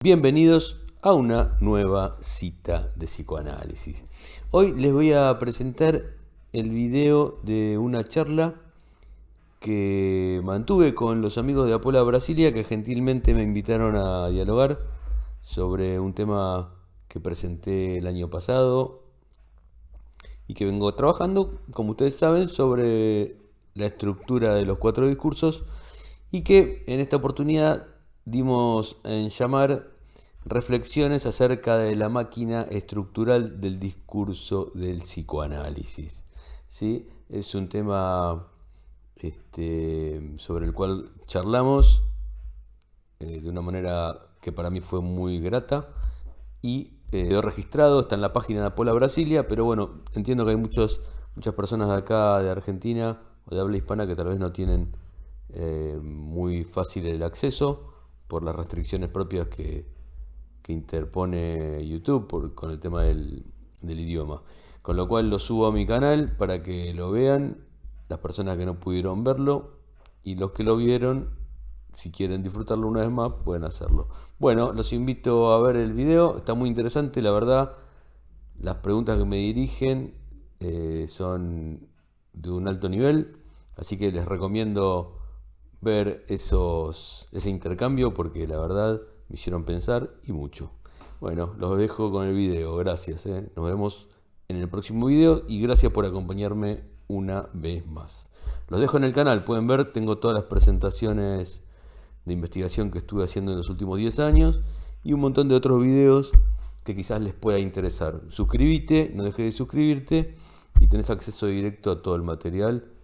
Bienvenidos a una nueva cita de psicoanálisis. Hoy les voy a presentar el video de una charla que mantuve con los amigos de Apola Brasilia, que gentilmente me invitaron a dialogar sobre un tema que presenté el año pasado y que vengo trabajando, como ustedes saben, sobre la estructura de los cuatro discursos, y que en esta oportunidad dimos en llamar reflexiones acerca de la máquina estructural del discurso del psicoanálisis. ¿Sí? Es un tema sobre el cual charlamos de una manera que para mí fue muy grata y quedó registrado, está en la página de Apola Brasilia, pero bueno, entiendo que hay muchas personas de acá, de Argentina o de habla hispana, que tal vez no tienen muy fácil el acceso por las restricciones propias que interpone YouTube con el tema del idioma. Con lo cual lo subo a mi canal para que lo vean las personas que no pudieron verlo, y los que lo vieron, si quieren disfrutarlo una vez más, pueden hacerlo. Bueno, los invito a ver el video, está muy interesante, la verdad. Las preguntas que me dirigen son de un alto nivel, así que les recomiendo ver ese intercambio, porque la verdad me hicieron pensar y mucho. Bueno, los dejo con el video, gracias. Nos vemos en el próximo video y gracias por acompañarme una vez más. Los dejo en el canal, pueden ver, tengo todas las presentaciones de investigación que estuve haciendo en los últimos 10 años y un montón de otros videos que quizás les pueda interesar. Suscríbete, no dejes de suscribirte y tenés acceso directo a todo el material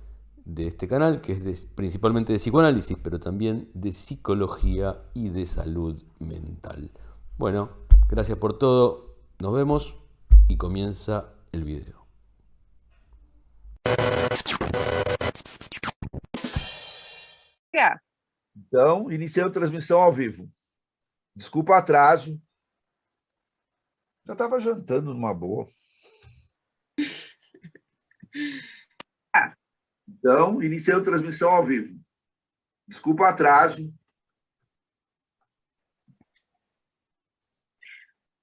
de este canal, que es principalmente de psicoanálisis, pero también de psicología y de salud mental. Bueno, gracias por todo, nos vemos y comienza el video. Então, iniciando a transmissão ao vivo. Desculpa o atraso. Já estava jantando numa boa. Então, iniciando a transmissão ao vivo. Desculpa o atraso.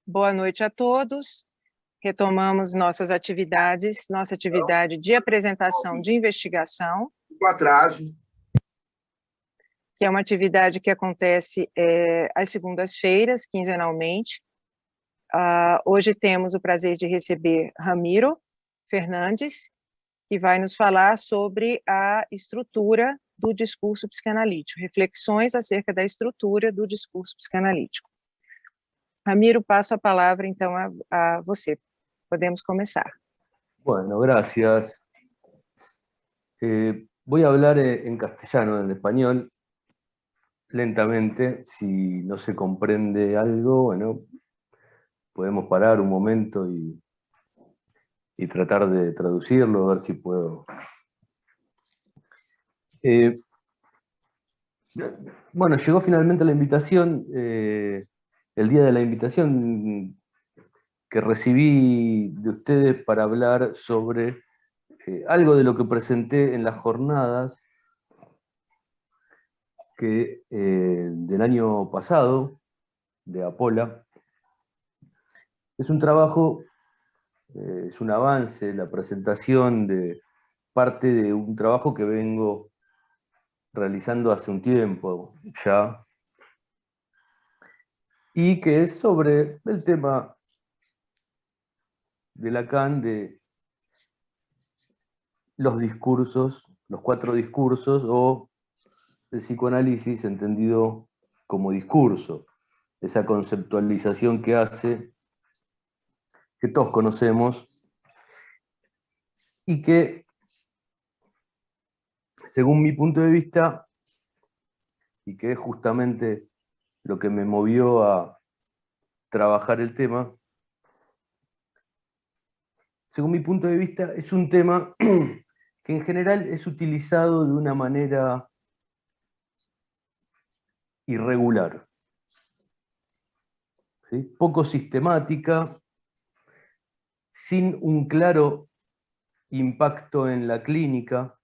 Boa noite a todos. Retomamos nossa atividade de apresentação de investigação. Desculpa o atraso. Que é uma atividade que acontece às segundas-feiras, quinzenalmente. Hoje temos o prazer de receber Ramiro Fernandes, que vai nos falar sobre a estrutura do discurso psicanalítico, reflexões acerca da estrutura do discurso psicanalítico. Ramiro, paso a palavra, então, a você. Podemos começar. Bueno, gracias. Voy a hablar en castellano, en español, lentamente. Si no se comprende algo, bueno, podemos parar un momento y tratar de traducirlo, a ver si puedo. Bueno, llegó finalmente la invitación, el día de la invitación que recibí de ustedes para hablar sobre algo de lo que presenté en las jornadas del año pasado, de Apola. Es un trabajo, es un avance, la presentación de parte de un trabajo que vengo realizando hace un tiempo ya, y que es sobre el tema de Lacan, de los discursos, los cuatro discursos, o el psicoanálisis entendido como discurso, esa conceptualización que hace, que todos conocemos, y que, según mi punto de vista, y que es justamente lo que me movió a trabajar el tema, según mi punto de vista, es un tema que en general es utilizado de una manera irregular, ¿sí? Poco sistemática, sin un claro impacto en la clínica,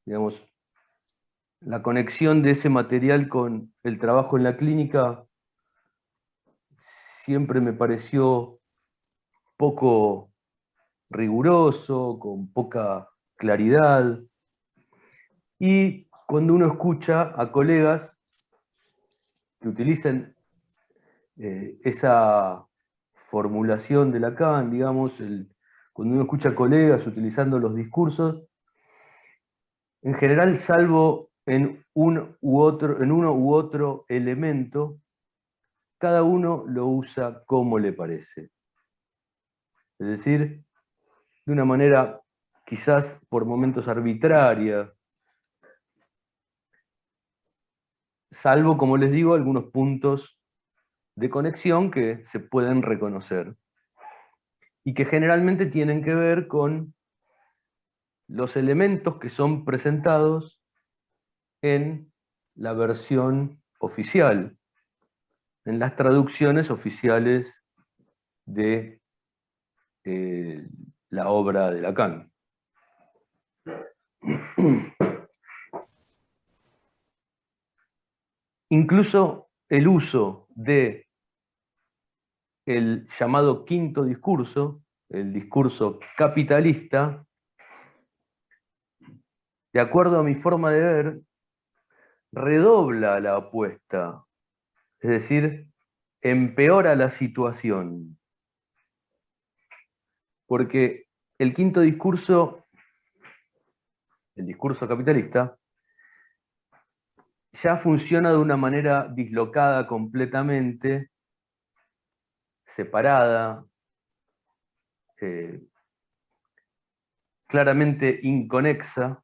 digamos, la conexión de ese material con el trabajo en la clínica siempre me pareció poco riguroso, con poca claridad. Y cuando uno escucha a colegas que utilizan esa formulación de Lacan, digamos, cuando uno escucha a colegas utilizando los discursos, en general, salvo en uno u otro elemento, cada uno lo usa como le parece. Es decir, de una manera quizás por momentos arbitraria, salvo, como les digo, algunos puntos de conexión que se pueden reconocer y que generalmente tienen que ver con los elementos que son presentados en la versión oficial, en las traducciones oficiales de la obra de Lacan. Incluso el uso de el llamado quinto discurso, el discurso capitalista, de acuerdo a mi forma de ver, redobla la apuesta, es decir, empeora la situación. Porque el quinto discurso, el discurso capitalista, ya funciona de una manera dislocada completamente, separada, claramente inconexa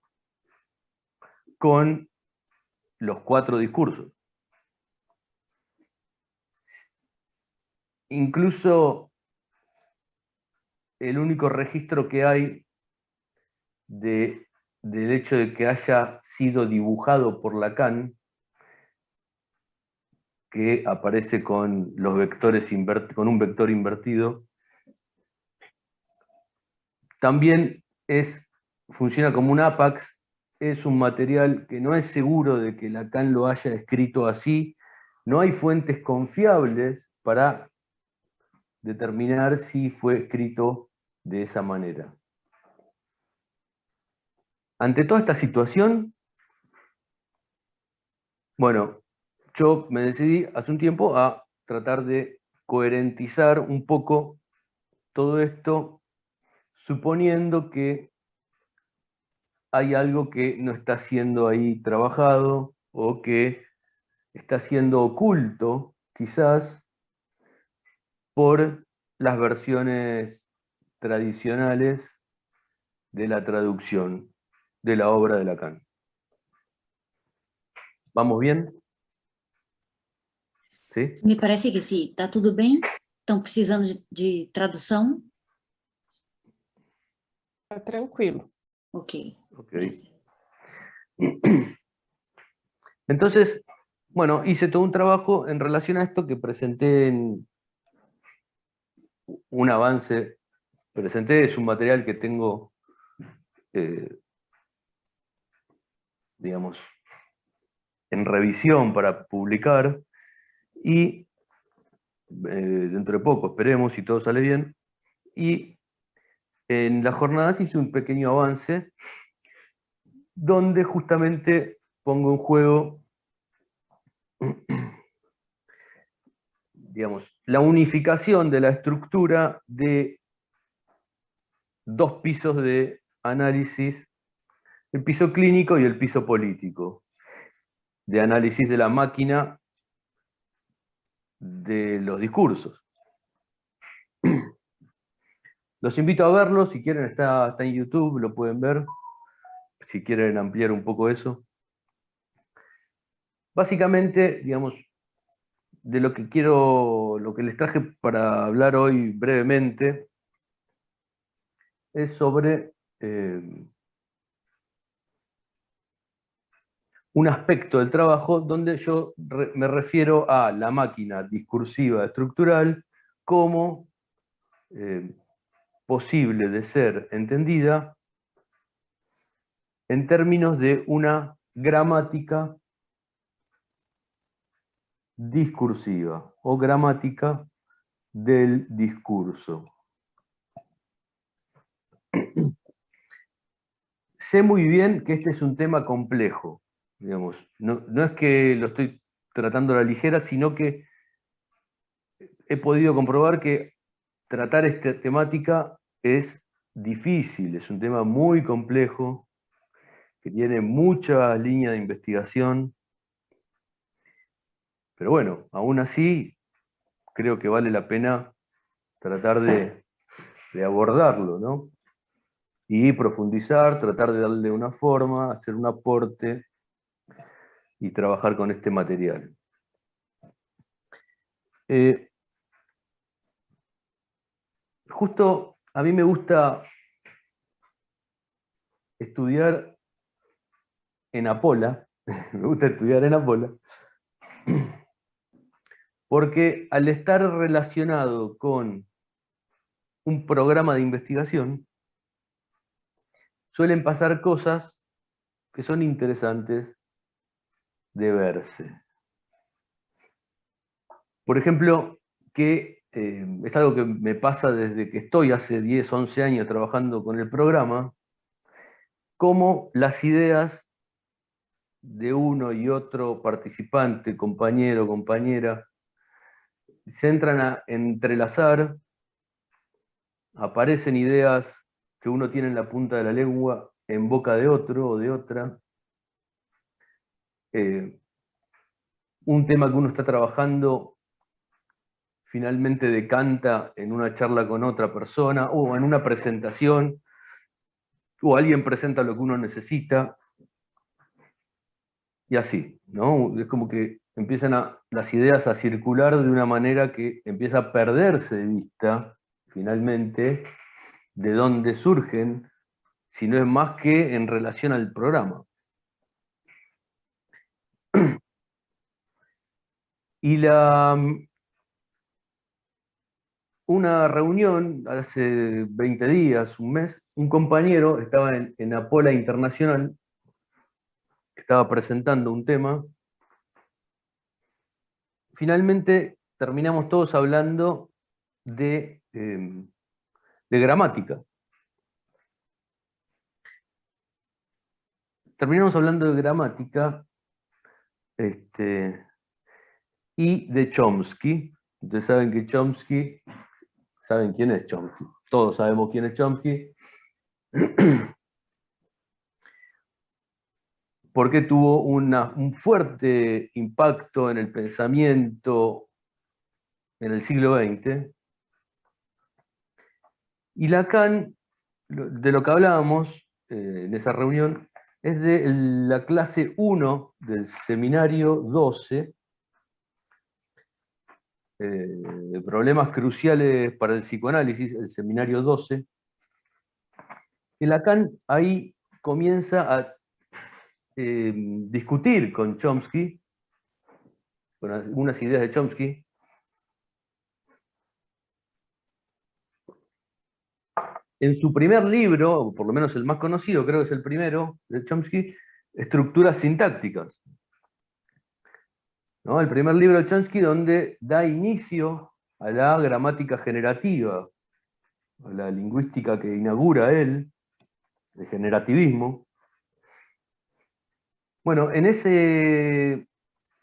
con los cuatro discursos. Incluso el único registro que hay del hecho de que haya sido dibujado por Lacan, que aparece con los vectores con un vector invertido, también funciona como un APAX, es un material que no es seguro de que Lacan lo haya escrito así, no hay fuentes confiables para determinar si fue escrito de esa manera. Ante toda esta situación, bueno, yo me decidí hace un tiempo a tratar de coherentizar un poco todo esto, suponiendo que hay algo que no está siendo ahí trabajado o que está siendo oculto, quizás, por las versiones tradicionales de la traducción de la obra de Lacan. ¿Vamos bien? ¿Sí? Me parece que sim. Tá tudo bem? Estão precisando de tradução? Tá tranquilo. Ok. Ok. Entonces, bueno, hice todo un trabajo en relación a esto que presenté en un avance. Presenté, es un material que tengo, digamos, en revisión para publicar, y dentro de poco, esperemos si todo sale bien, y en las jornadas hice un pequeño avance donde justamente pongo en juego, digamos, la unificación de la estructura de dos pisos de análisis, el piso clínico y el piso político, de análisis de la máquina de los discursos. Los invito a verlo, si quieren está en YouTube, lo pueden ver, si quieren ampliar un poco eso. Básicamente, digamos, de lo que les traje para hablar hoy brevemente, es sobre un aspecto del trabajo donde yo me refiero a la máquina discursiva estructural como posible de ser entendida en términos de una gramática discursiva o gramática del discurso. Sé muy bien que este es un tema complejo, digamos. No es que lo estoy tratando a la ligera, sino que he podido comprobar que tratar esta temática es difícil, es un tema muy complejo, que tiene muchas líneas de investigación, pero bueno, aún así creo que vale la pena tratar de abordarlo, ¿no? Y profundizar, tratar de darle una forma, hacer un aporte y trabajar con este material. Justo a mí me gusta estudiar en Apola, me gusta estudiar en Apola, porque al estar relacionado con un programa de investigación, suelen pasar cosas que son interesantes de verse. Por ejemplo, que es algo que me pasa desde que estoy hace 10, 11 años trabajando con el programa, cómo las ideas de uno y otro participante, compañero, compañera, se entran a entrelazar, aparecen ideas que uno tiene en la punta de la lengua en boca de otro o de otra. Un tema que uno está trabajando finalmente decanta en una charla con otra persona o en una presentación, o alguien presenta lo que uno necesita, y así, ¿no? Es como que empiezan las ideas a circular de una manera que empieza a perderse de vista, finalmente, de dónde surgen, si no es más que en relación al programa. Y una reunión hace 20 días, un mes, un compañero estaba en Apola Internacional, estaba presentando un tema. Finalmente terminamos todos hablando de gramática. Terminamos hablando de gramática y de Chomsky. Ustedes saben que Chomsky, ¿saben quién es Chomsky? Todos sabemos quién es Chomsky. Porque tuvo un fuerte impacto en el pensamiento en el siglo XX. Y Lacan, de lo que hablábamos en esa reunión, es de la clase 1 del seminario 12, problemas cruciales para el psicoanálisis, el seminario 12. Y Lacan ahí comienza a discutir con Chomsky, con algunas ideas de Chomsky, en su primer libro, o por lo menos el más conocido, creo que es el primero, de Chomsky, Estructuras sintácticas. ¿No? El primer libro de Chomsky donde da inicio a la gramática generativa, a la lingüística que inaugura él, el generativismo. Bueno, en ese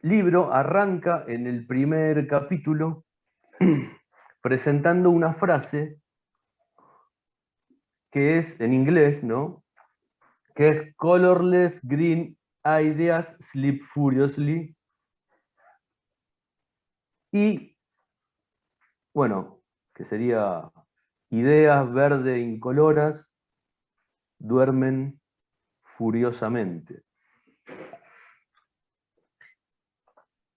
libro arranca en el primer capítulo presentando una frase que es en inglés, ¿no? Que es colorless green ideas sleep furiously. Y, bueno, que sería ideas verde incoloras duermen furiosamente.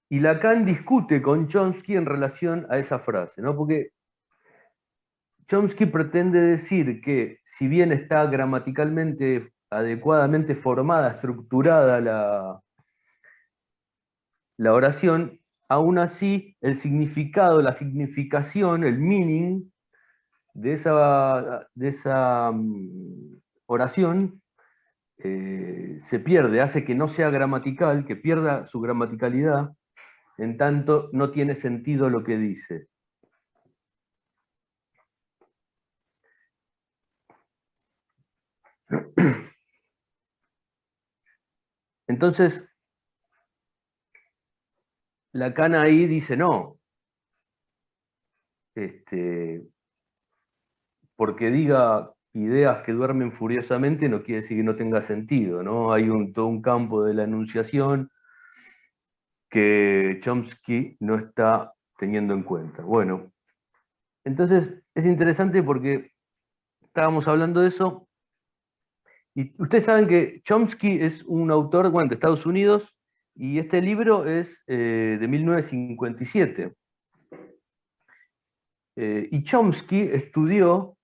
Y Lacan discute con Chomsky en relación a esa frase, ¿no? Porque Chomsky pretende decir que si bien está gramaticalmente adecuadamente formada, estructurada la oración, aún así el significado, la significación, el meaning de esa oración se pierde, hace que no sea gramatical, que pierda su gramaticalidad, en tanto no tiene sentido lo que dice. Entonces, Lacan ahí dice no. Porque diga ideas que duermen furiosamente no quiere decir que no tenga sentido, ¿no? Hay todo un campo de la enunciación que Chomsky no está teniendo en cuenta. Bueno, entonces es interesante porque estábamos hablando de eso, y ustedes saben que Chomsky es un autor, bueno, de Estados Unidos, y este libro es de 1957. Y Chomsky estudió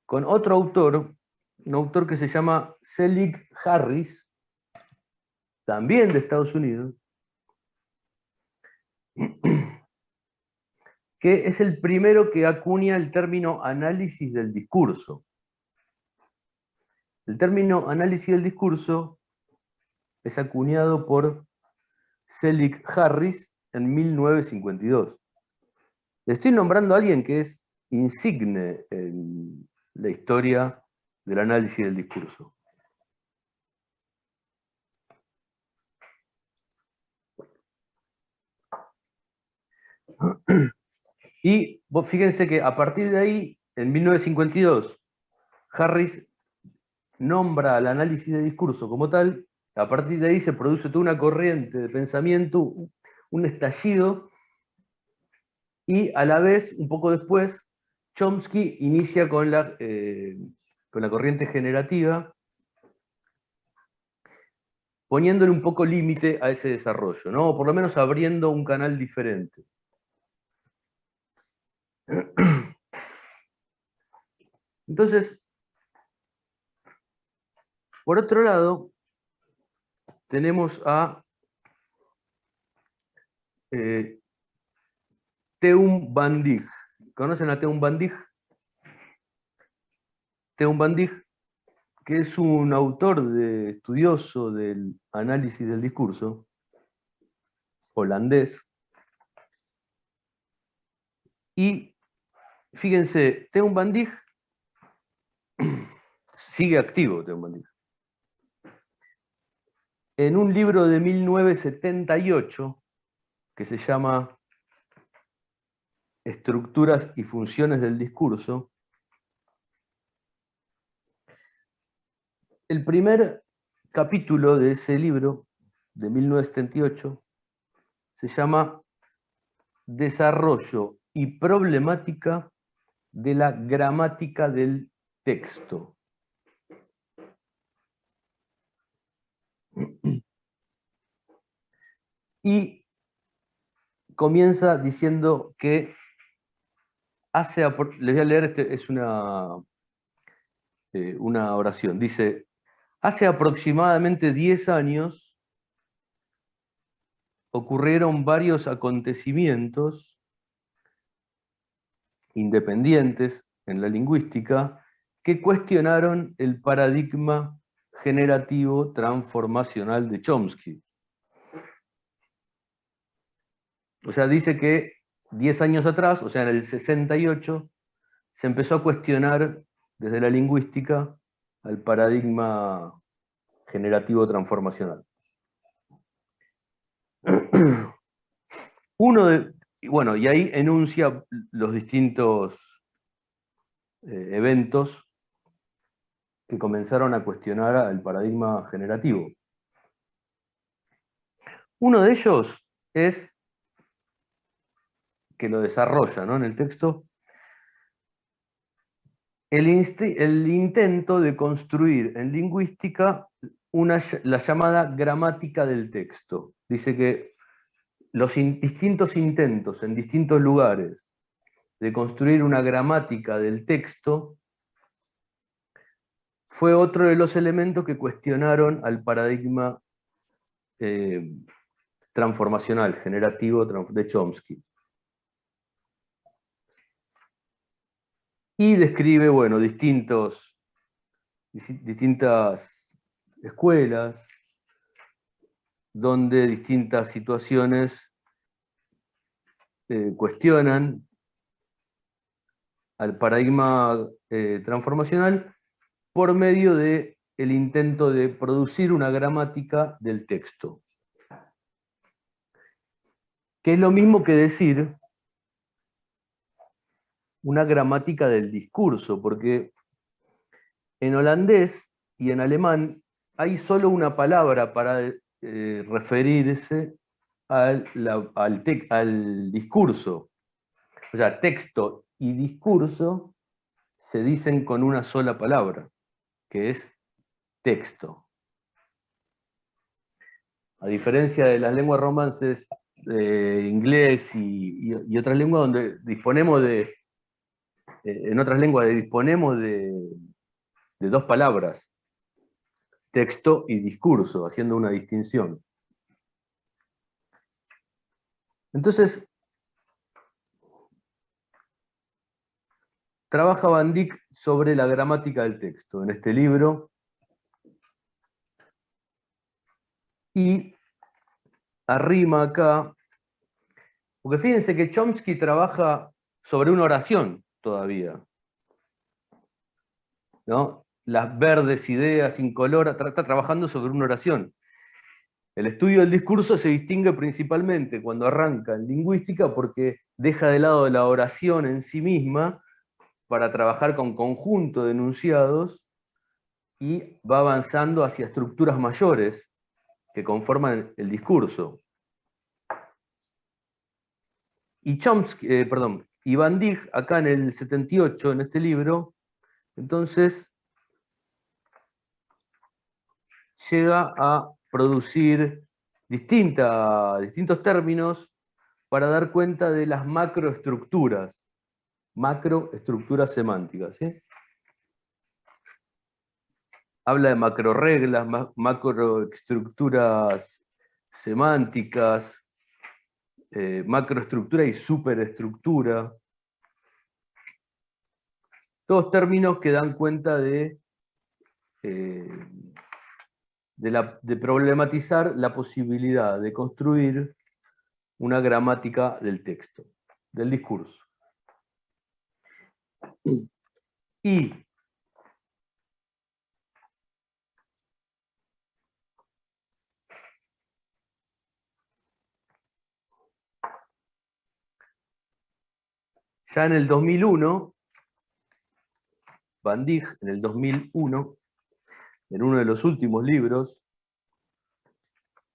con otro autor, un autor que se llama Selig Harris, también de Estados Unidos, que es el primero que acuña el término análisis del discurso. El término análisis del discurso es acuñado por Selig Harris en 1952. Le estoy nombrando a alguien que es insigne en la historia del análisis del discurso. Y fíjense que a partir de ahí, en 1952, Harris nombra al análisis de discurso como tal. A partir de ahí se produce toda una corriente de pensamiento, un estallido, y a la vez, un poco después, Chomsky inicia con la corriente generativa, poniéndole un poco límite a ese desarrollo, ¿no? O por lo menos abriendo un canal diferente. Entonces, por otro lado, tenemos a Teun van Dijk. ¿Conocen a Teun van Dijk? Teun van Dijk, que es un autor estudioso del análisis del discurso, holandés. Y fíjense, Teun van Dijk sigue activo, Teun van Dijk. En un libro de 1978, que se llama Estructuras y funciones del discurso, el primer capítulo de ese libro, de 1978, se llama Desarrollo y problemática de la gramática del texto. Y comienza diciendo que les voy a leer, es una oración. Dice: hace aproximadamente 10 años ocurrieron varios acontecimientos independientes en la lingüística que cuestionaron el paradigma generativo transformacional de Chomsky. O sea, dice que 10 años atrás, o sea, en el 68, se empezó a cuestionar desde la lingüística al paradigma generativo transformacional. Y ahí enuncia los distintos eventos que comenzaron a cuestionar al paradigma generativo. Uno de ellos es que lo desarrolla, ¿no?, en el texto, el intento de construir en lingüística la llamada gramática del texto. Dice que los distintos intentos en distintos lugares de construir una gramática del texto fue otro de los elementos que cuestionaron al paradigma transformacional, generativo de Chomsky. Y describe, bueno, distintas escuelas, donde distintas situaciones cuestionan al paradigma transformacional, por medio del intento de producir una gramática del texto. Que es lo mismo que decir una gramática del discurso, porque en holandés y en alemán hay solo una palabra para referirse al discurso. O sea, texto y discurso se dicen con una sola palabra, que es texto. A diferencia de las lenguas romances, inglés y otras lenguas donde disponemos en otras lenguas disponemos de dos palabras, texto y discurso, haciendo una distinción. Entonces, trabaja Van Dyck sobre la gramática del texto en este libro, y arrima acá, porque fíjense que Chomsky trabaja sobre una oración todavía, ¿no? Las verdes ideas incoloras, está trabajando sobre una oración. El estudio del discurso se distingue principalmente cuando arranca en lingüística porque deja de lado la oración en sí misma para trabajar con conjunto de enunciados y va avanzando hacia estructuras mayores que conforman el discurso. Y Chomsky, y Van Dyck, acá en el 78, en este libro, entonces llega a producir distintos términos para dar cuenta de las macroestructuras semánticas, ¿sí? Habla de macroreglas, macroestructuras semánticas, macroestructura y superestructura. Todos términos que dan cuenta de problematizar la posibilidad de construir una gramática del texto, del discurso. Y ya en el 2001, Van Dyck, en el 2001, en uno de los últimos libros,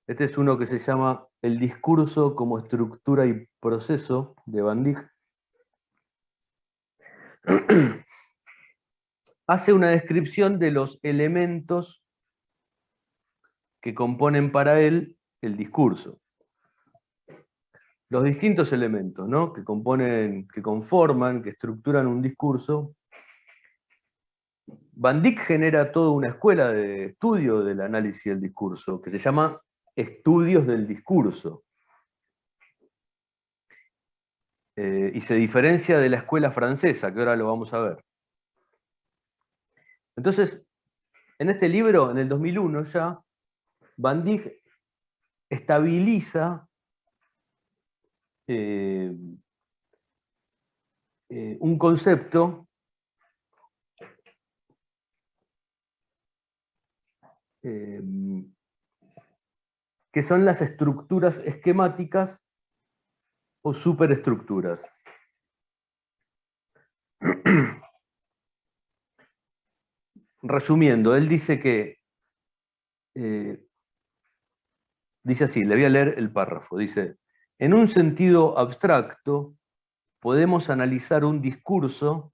este es uno que se llama El discurso como estructura y proceso, de Van Dyck, hace una descripción de los elementos que componen para él el discurso. Los distintos elementos, ¿no?, que componen, que conforman, que estructuran un discurso. Van Dyck genera toda una escuela de estudio del análisis del discurso, que se llama Estudios del Discurso. Y se diferencia de la escuela francesa, que ahora lo vamos a ver. Entonces, en este libro, en el 2001 ya, Van Dyck estabiliza un concepto que son las estructuras esquemáticas o superestructuras. Resumiendo, él dice que, dice así, le voy a leer el párrafo, dice: en un sentido abstracto, podemos analizar un discurso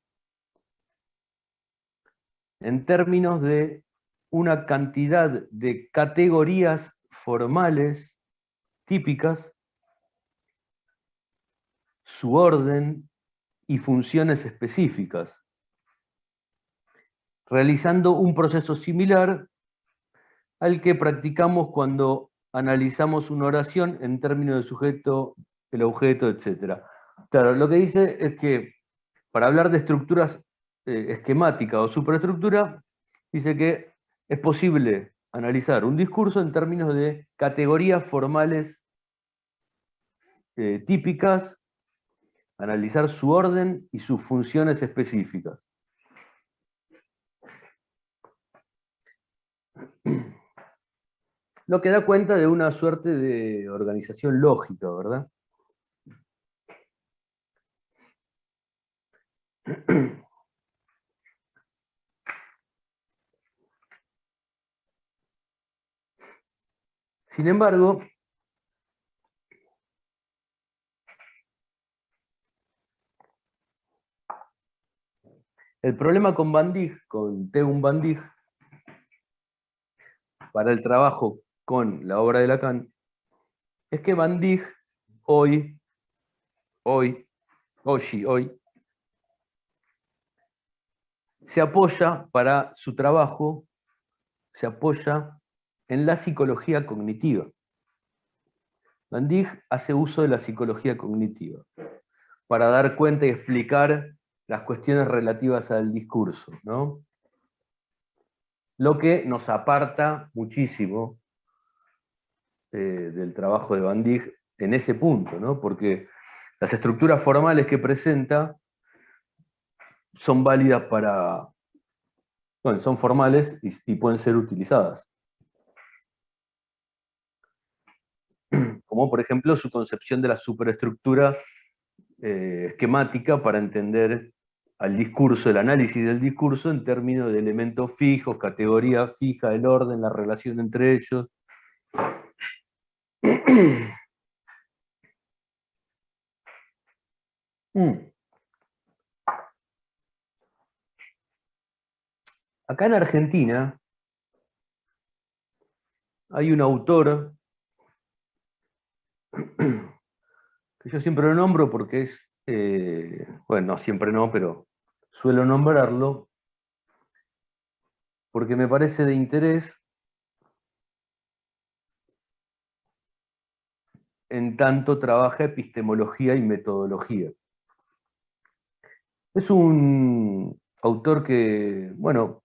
en términos de una cantidad de categorías formales típicas, su orden y funciones específicas, realizando un proceso similar al que practicamos cuando analizamos una oración en términos de sujeto, el objeto, etc. Claro, lo que dice es que para hablar de estructuras esquemáticas o superestructura, dice que es posible analizar un discurso en términos de categorías formales típicas, analizar su orden y sus funciones específicas. Lo que da cuenta de una suerte de organización lógica, ¿verdad? Sin embargo, el problema con Van Dijk, con Teun Van Dijk, para el trabajo con la obra de Lacan, es que Van Dijk hoy, se apoya para su trabajo, se apoya en la psicología cognitiva. Van Dijk hace uso de la psicología cognitiva para dar cuenta y explicar las cuestiones relativas al discurso, ¿no? Lo que nos aparta muchísimo del trabajo de Van Dijk en ese punto, ¿no? Porque las estructuras formales que presenta son válidas para, bueno, son formales y pueden ser utilizadas. Como por ejemplo su concepción de la superestructura esquemática para entender al discurso, el análisis del discurso en términos de elementos fijos, categoría fija, el orden, la relación entre ellos. Acá en Argentina hay un autor que yo siempre lo nombro porque es, bueno, no siempre no, pero suelo nombrarlo porque me parece de interés en tanto trabaja epistemología y metodología. Es un autor que, bueno,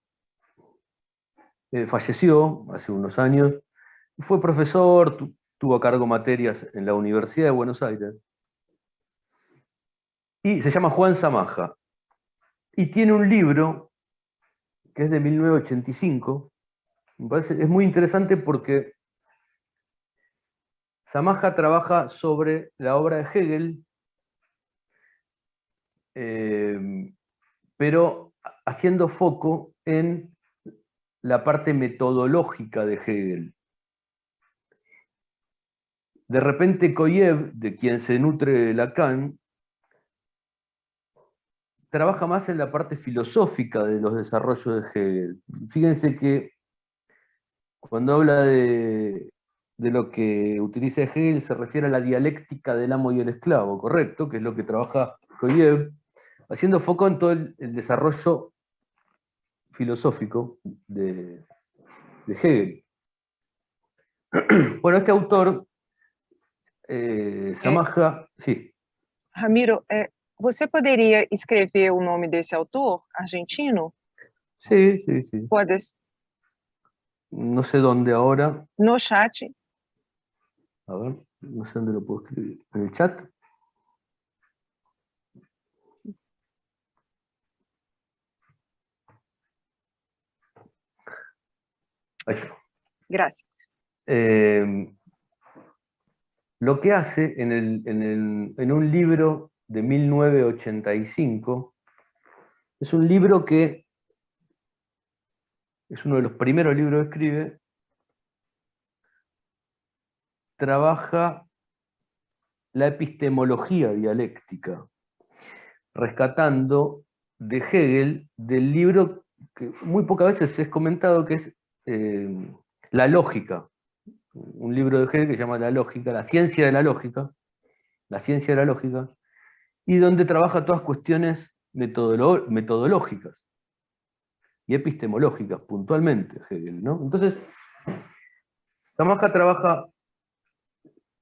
falleció hace unos años, fue profesor, tuvo a cargo materias en la Universidad de Buenos Aires, y se llama Juan Zamaja, y tiene un libro que es de 1985, me parece, es muy interesante porque Zamaja trabaja sobre la obra de Hegel, pero haciendo foco en la parte metodológica de Hegel. De repente Koyev, de quien se nutre Lacan, trabaja más en la parte filosófica de los desarrollos de Hegel. Fíjense que cuando habla de lo que utiliza Hegel se refiere a la dialéctica del amo y el esclavo, ¿correcto? Que es lo que trabaja Koyev, haciendo foco en todo el desarrollo filosófico de Hegel. Bueno, este autor, Zamaja, sí. Ramiro, você poderia escrever o nome desse autor argentino? Sí, sí, sí. Pode, No sé dónde ahora. no chat. A ver, no sé dónde lo puedo escribir. ¿En el chat? Ahí está. Gracias. Lo que hace en un libro de 1985, es un libro que es uno de los primeros libros que escribe, trabaja la epistemología dialéctica, rescatando de Hegel del libro que muy pocas veces es comentado, que es La lógica, un libro de Hegel que se llama La lógica, la ciencia de la lógica, y donde trabaja todas cuestiones metodológicas y epistemológicas, puntualmente, Hegel, ¿no? Entonces, Zamaja trabaja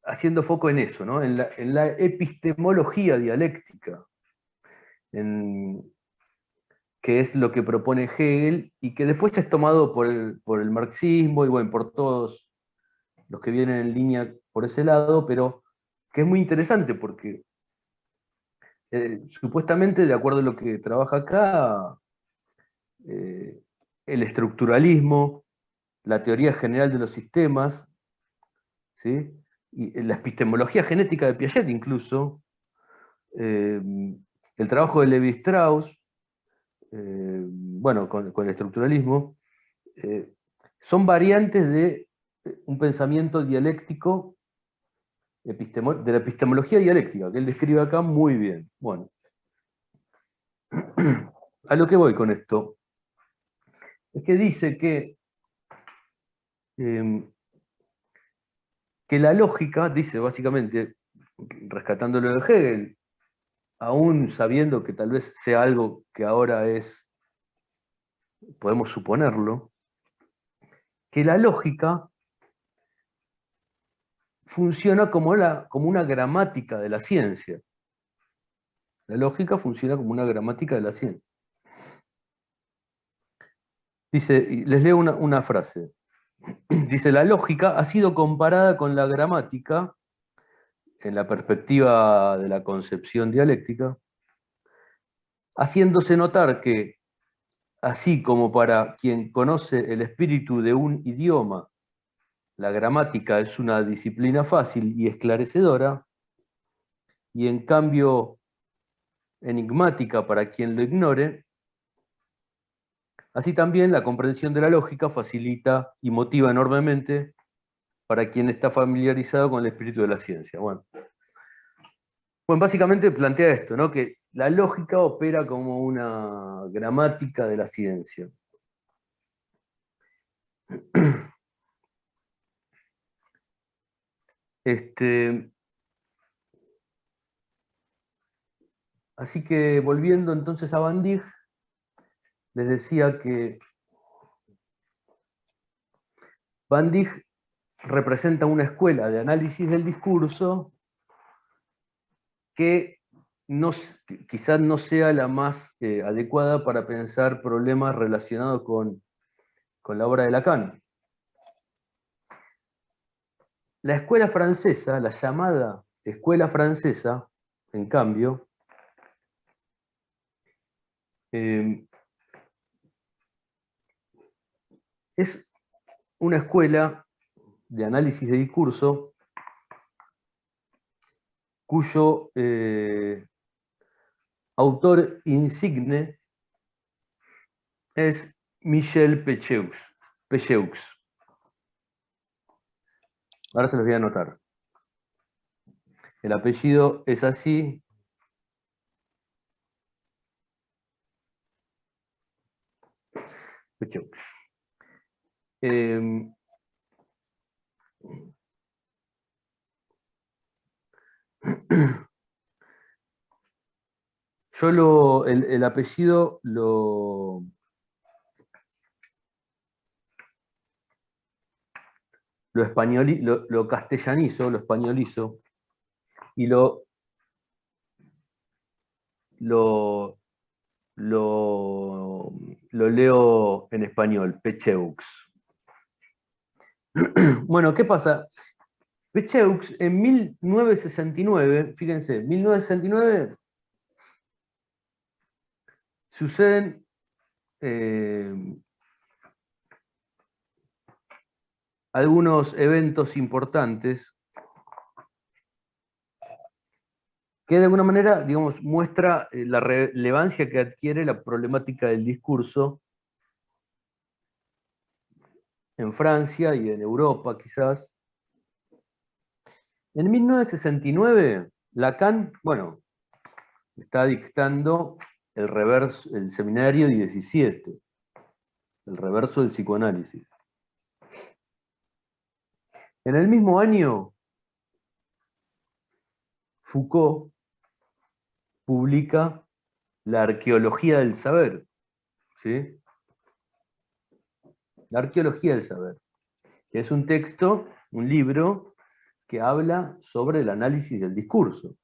haciendo foco en eso, ¿no? En la epistemología dialéctica, que es lo que propone Hegel, y que después es tomado por el marxismo, y bueno, por todos los que vienen en línea por ese lado, pero que es muy interesante porque supuestamente, de acuerdo a lo que trabaja acá, el estructuralismo la teoría general de los sistemas, ¿sí? Y la epistemología genética de Piaget incluso, el trabajo de Levi-Strauss, bueno, con el estructuralismo, son variantes de un pensamiento dialéctico, de la epistemología dialéctica, que él describe acá muy bien. Bueno, a lo que voy con esto, es que dice que la lógica, dice básicamente, rescatándolo de Hegel, aún sabiendo que tal vez sea algo que ahora podemos suponerlo, que la lógica funciona como una gramática de la ciencia. La lógica funciona como una gramática de la ciencia. Dice, y les leo una frase. Dice, la lógica ha sido comparada con la gramática, en la perspectiva de la concepción dialéctica, haciéndose notar que, así como para quien conoce el espíritu de un idioma, la gramática es una disciplina fácil y esclarecedora, y en cambio enigmática para quien lo ignore, así también la comprensión de la lógica facilita y motiva enormemente para quien está familiarizado con el espíritu de la ciencia. Bueno, básicamente plantea esto, ¿no? Que la lógica opera como una gramática de la ciencia. Así que volviendo entonces a Van Dijk, les decía que Van Dijk representa una escuela de análisis del discurso que quizás no sea la más adecuada para pensar problemas relacionados con la obra de Lacan. La escuela francesa, la llamada escuela francesa, en cambio, es una escuela de análisis de discurso cuyo autor insigne es Michel Pecheux. Ahora se los voy a anotar. El apellido es así. Pecheux. Yo el apellido lo castellanizo, lo españolizo, y lo leo en español, Pecheux. Bueno, ¿qué pasa? Pecheux en 1969, fíjense, 1969 suceden algunos eventos importantes que de alguna manera, digamos, muestra la relevancia que adquiere la problemática del discurso en Francia y en Europa, quizás. En 1969, Lacan, bueno, está dictando el seminario 17, el reverso del psicoanálisis. En el mismo año, Foucault publica La arqueología del saber, ¿sí? La arqueología del saber, que es un texto, un libro, que habla sobre el análisis del discurso,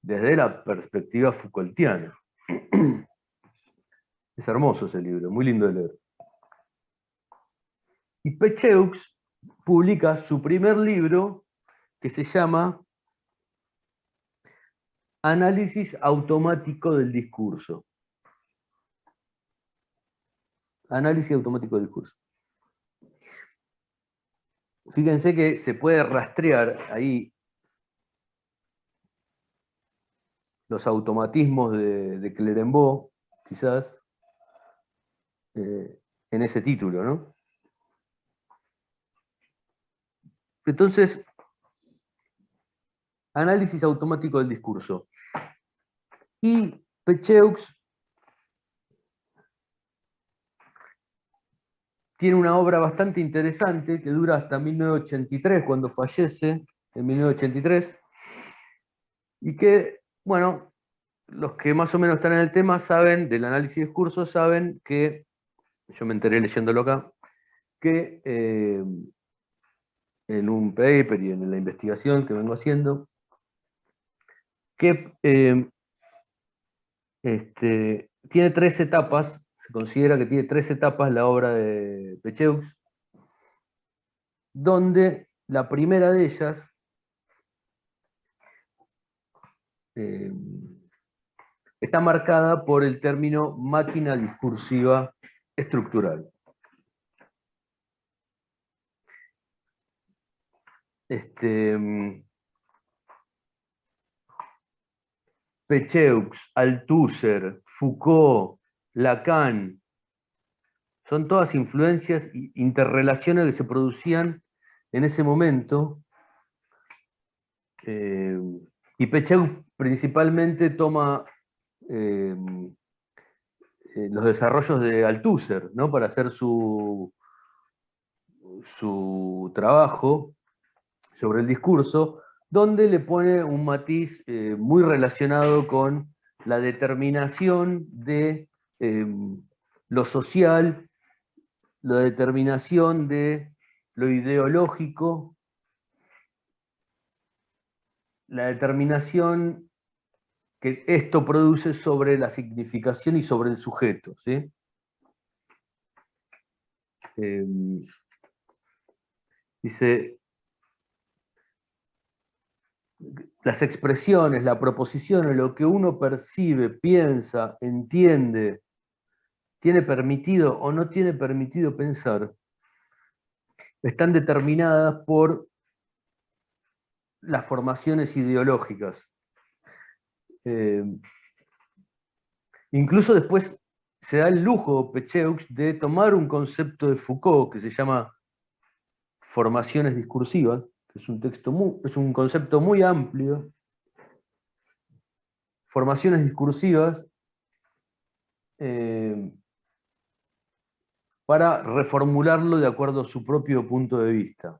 desde la perspectiva Foucaultiana. Es hermoso ese libro, muy lindo de leer. Y Pecheux publica su primer libro, que se llama Análisis automático del discurso. Análisis automático del discurso. fíjense que se puede rastrear ahí los automatismos de Clérambault, quizás, en ese título, ¿no? Entonces, análisis automático del discurso. Y Pecheux tiene una obra bastante interesante que dura hasta 1983, cuando fallece, en 1983, y que, bueno, los que más o menos están en el tema saben, del análisis de discurso, saben que, yo me enteré leyéndolo acá, que en un paper y en la investigación que vengo haciendo, que tiene 3 etapas, se considera que tiene 3 etapas la obra de Pecheux, donde la primera de ellas está marcada por el término máquina discursiva estructural. Pecheux, Althusser, Foucault, Lacan, son todas influencias e interrelaciones que se producían en ese momento, y Pecheux principalmente toma los desarrollos de Althusser, ¿no? Para hacer su trabajo sobre el discurso, donde le pone un matiz muy relacionado con la determinación de lo social, la determinación de lo ideológico, la determinación que esto produce sobre la significación y sobre el sujeto, ¿sí? Dice, las expresiones, la proposición, lo que uno percibe, piensa, entiende, tiene permitido o no tiene permitido pensar, están determinadas por las formaciones ideológicas. Incluso después se da el lujo Pecheux de tomar un concepto de Foucault que se llama formaciones discursivas, que es un concepto muy amplio. Formaciones discursivas para reformularlo de acuerdo a su propio punto de vista.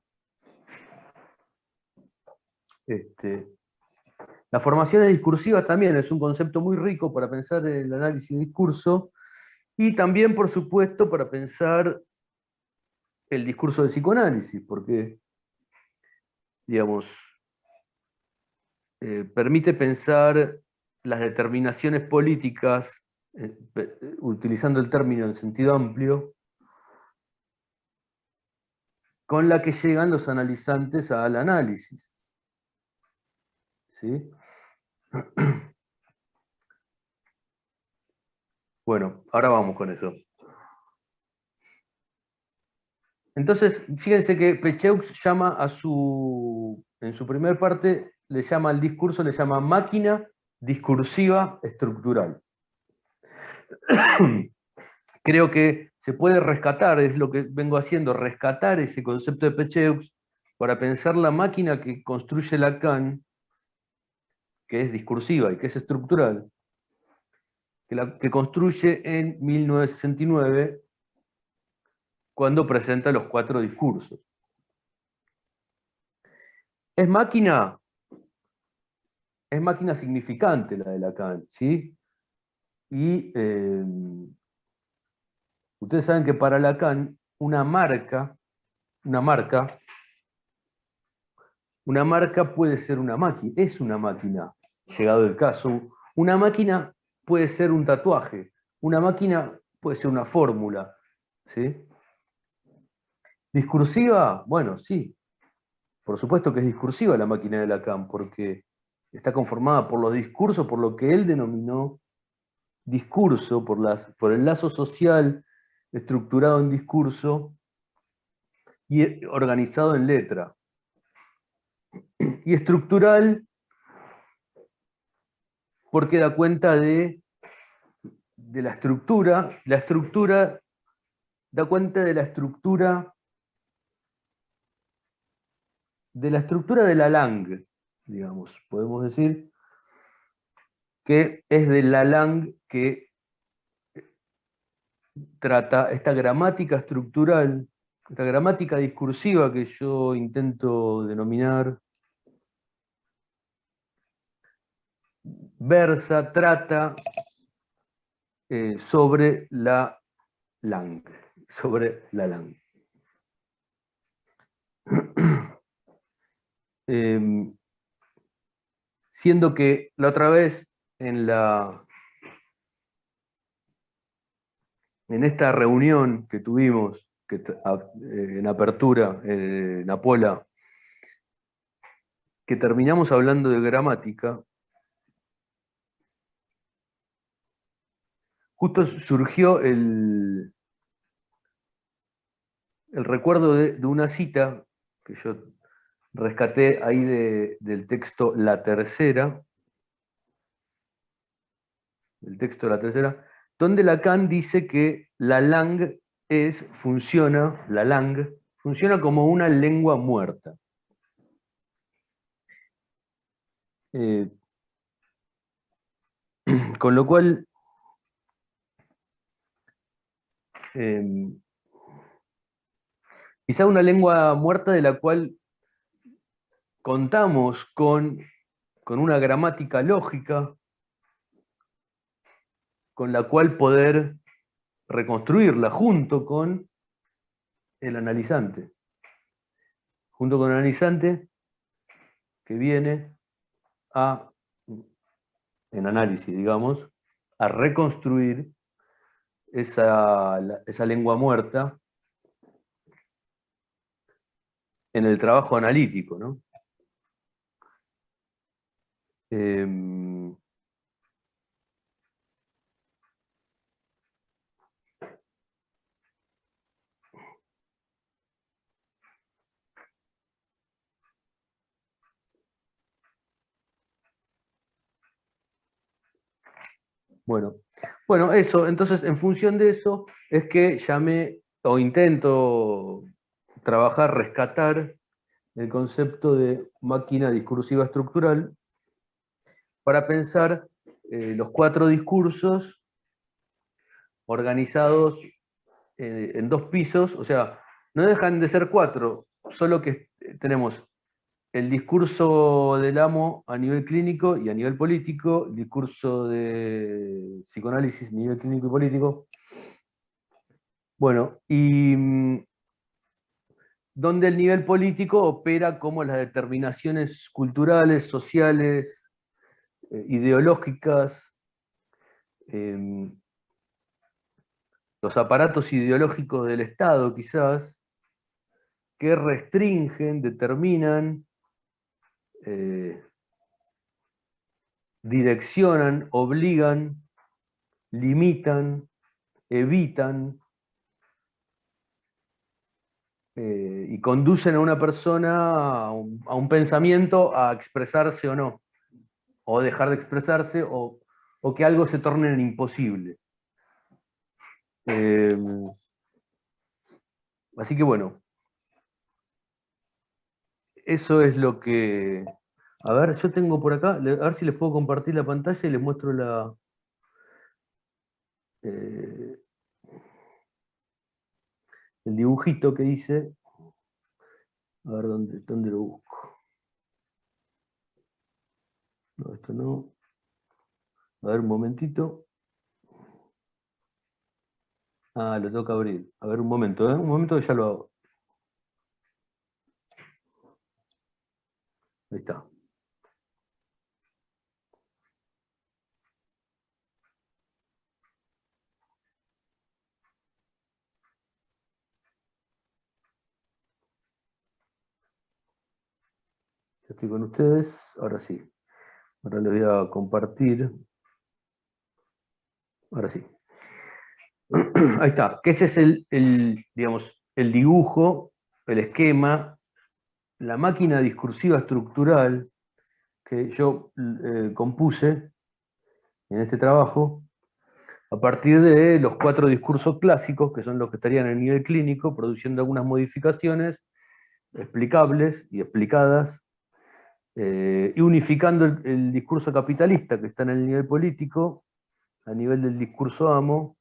La formación discursiva también es un concepto muy rico para pensar en el análisis de discurso y también, por supuesto, para pensar el discurso del psicoanálisis, porque, digamos, permite pensar las determinaciones políticas, utilizando el término en sentido amplio, con la que llegan los analizantes al análisis. ¿Sí? Bueno, ahora vamos con eso. Entonces, fíjense que Pecheux llama en su primer parte, le llama al discurso, le llama máquina discursiva estructural. Creo que se puede rescatar, es lo que vengo haciendo, rescatar ese concepto de Pecheux para pensar la máquina que construye Lacan, que es discursiva y que es estructural, que construye en 1969, cuando presenta los 4 discursos. Es máquina significante la de Lacan, ¿sí? Y ustedes saben que para Lacan una marca puede ser una máquina, es una máquina, llegado el caso. Una máquina puede ser un tatuaje, una máquina puede ser una fórmula, ¿sí? ¿Discursiva? Bueno, sí. Por supuesto que es discursiva la máquina de Lacan, porque está conformada por los discursos, por lo que él denominó discurso, por el lazo social estructurado en discurso, y organizado en letra. Y estructural porque da cuenta de la estructura. La estructura da cuenta de la estructura de la langue, digamos. Podemos decir que es de la langue que trata esta gramática estructural, esta gramática discursiva que yo intento denominar, trata sobre la langue, siendo que la otra vez en esta reunión que tuvimos en apertura en Apola, que terminamos hablando de gramática, justo surgió el recuerdo de una cita que yo rescaté ahí del texto La Tercera, donde Lacan dice que la langue funciona como una lengua muerta. Con lo cual, quizá una lengua muerta de la cual contamos con una gramática lógica, con la cual poder reconstruirla junto con el analizante. Junto con el analizante que viene en análisis, digamos, a reconstruir esa lengua muerta en el trabajo analítico, ¿no? Bueno, eso, entonces en función de eso es que llamé o intento trabajar, rescatar el concepto de máquina discursiva estructural para pensar los 4 discursos organizados en 2 pisos, o sea, no dejan de ser 4, solo que tenemos el discurso del amo a nivel clínico y a nivel político, el discurso de psicoanálisis a nivel clínico y político. Bueno, y donde el nivel político opera como las determinaciones culturales, sociales, ideológicas, los aparatos ideológicos del Estado quizás, que restringen, determinan, direccionan, obligan, limitan, evitan y conducen a una persona a un pensamiento a expresarse o no, o dejar de expresarse, o que algo se torne en imposible. Así que bueno, eso es lo que... A ver, yo tengo por acá, a ver si les puedo compartir la pantalla y les muestro el dibujito que hice. A ver dónde lo busco. No, esto no. A ver, un momentito. Ah, lo tengo que abrir. A ver, un momento que ya lo hago. Ahí está. Ya estoy con ustedes. Ahora sí. Ahora les voy a compartir. Ahora sí. Ahí está. Que ese es digamos, el dibujo el esquema, la máquina discursiva estructural que yo compuse en este trabajo, a partir de los 4 discursos clásicos, que son los que estarían en el nivel clínico, produciendo algunas modificaciones explicables y explicadas, y unificando el discurso capitalista que está en el nivel político, a nivel del discurso amo.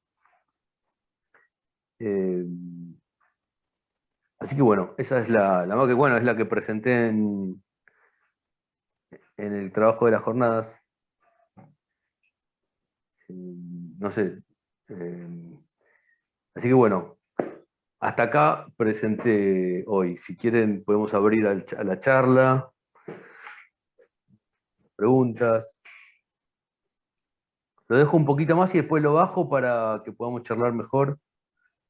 Así que bueno, esa es la que bueno, es la que presenté en el trabajo de las jornadas. No sé. Así que bueno, hasta acá presenté hoy. Si quieren podemos abrir a la charla, preguntas. Lo dejo un poquito más y después lo bajo para que podamos charlar mejor,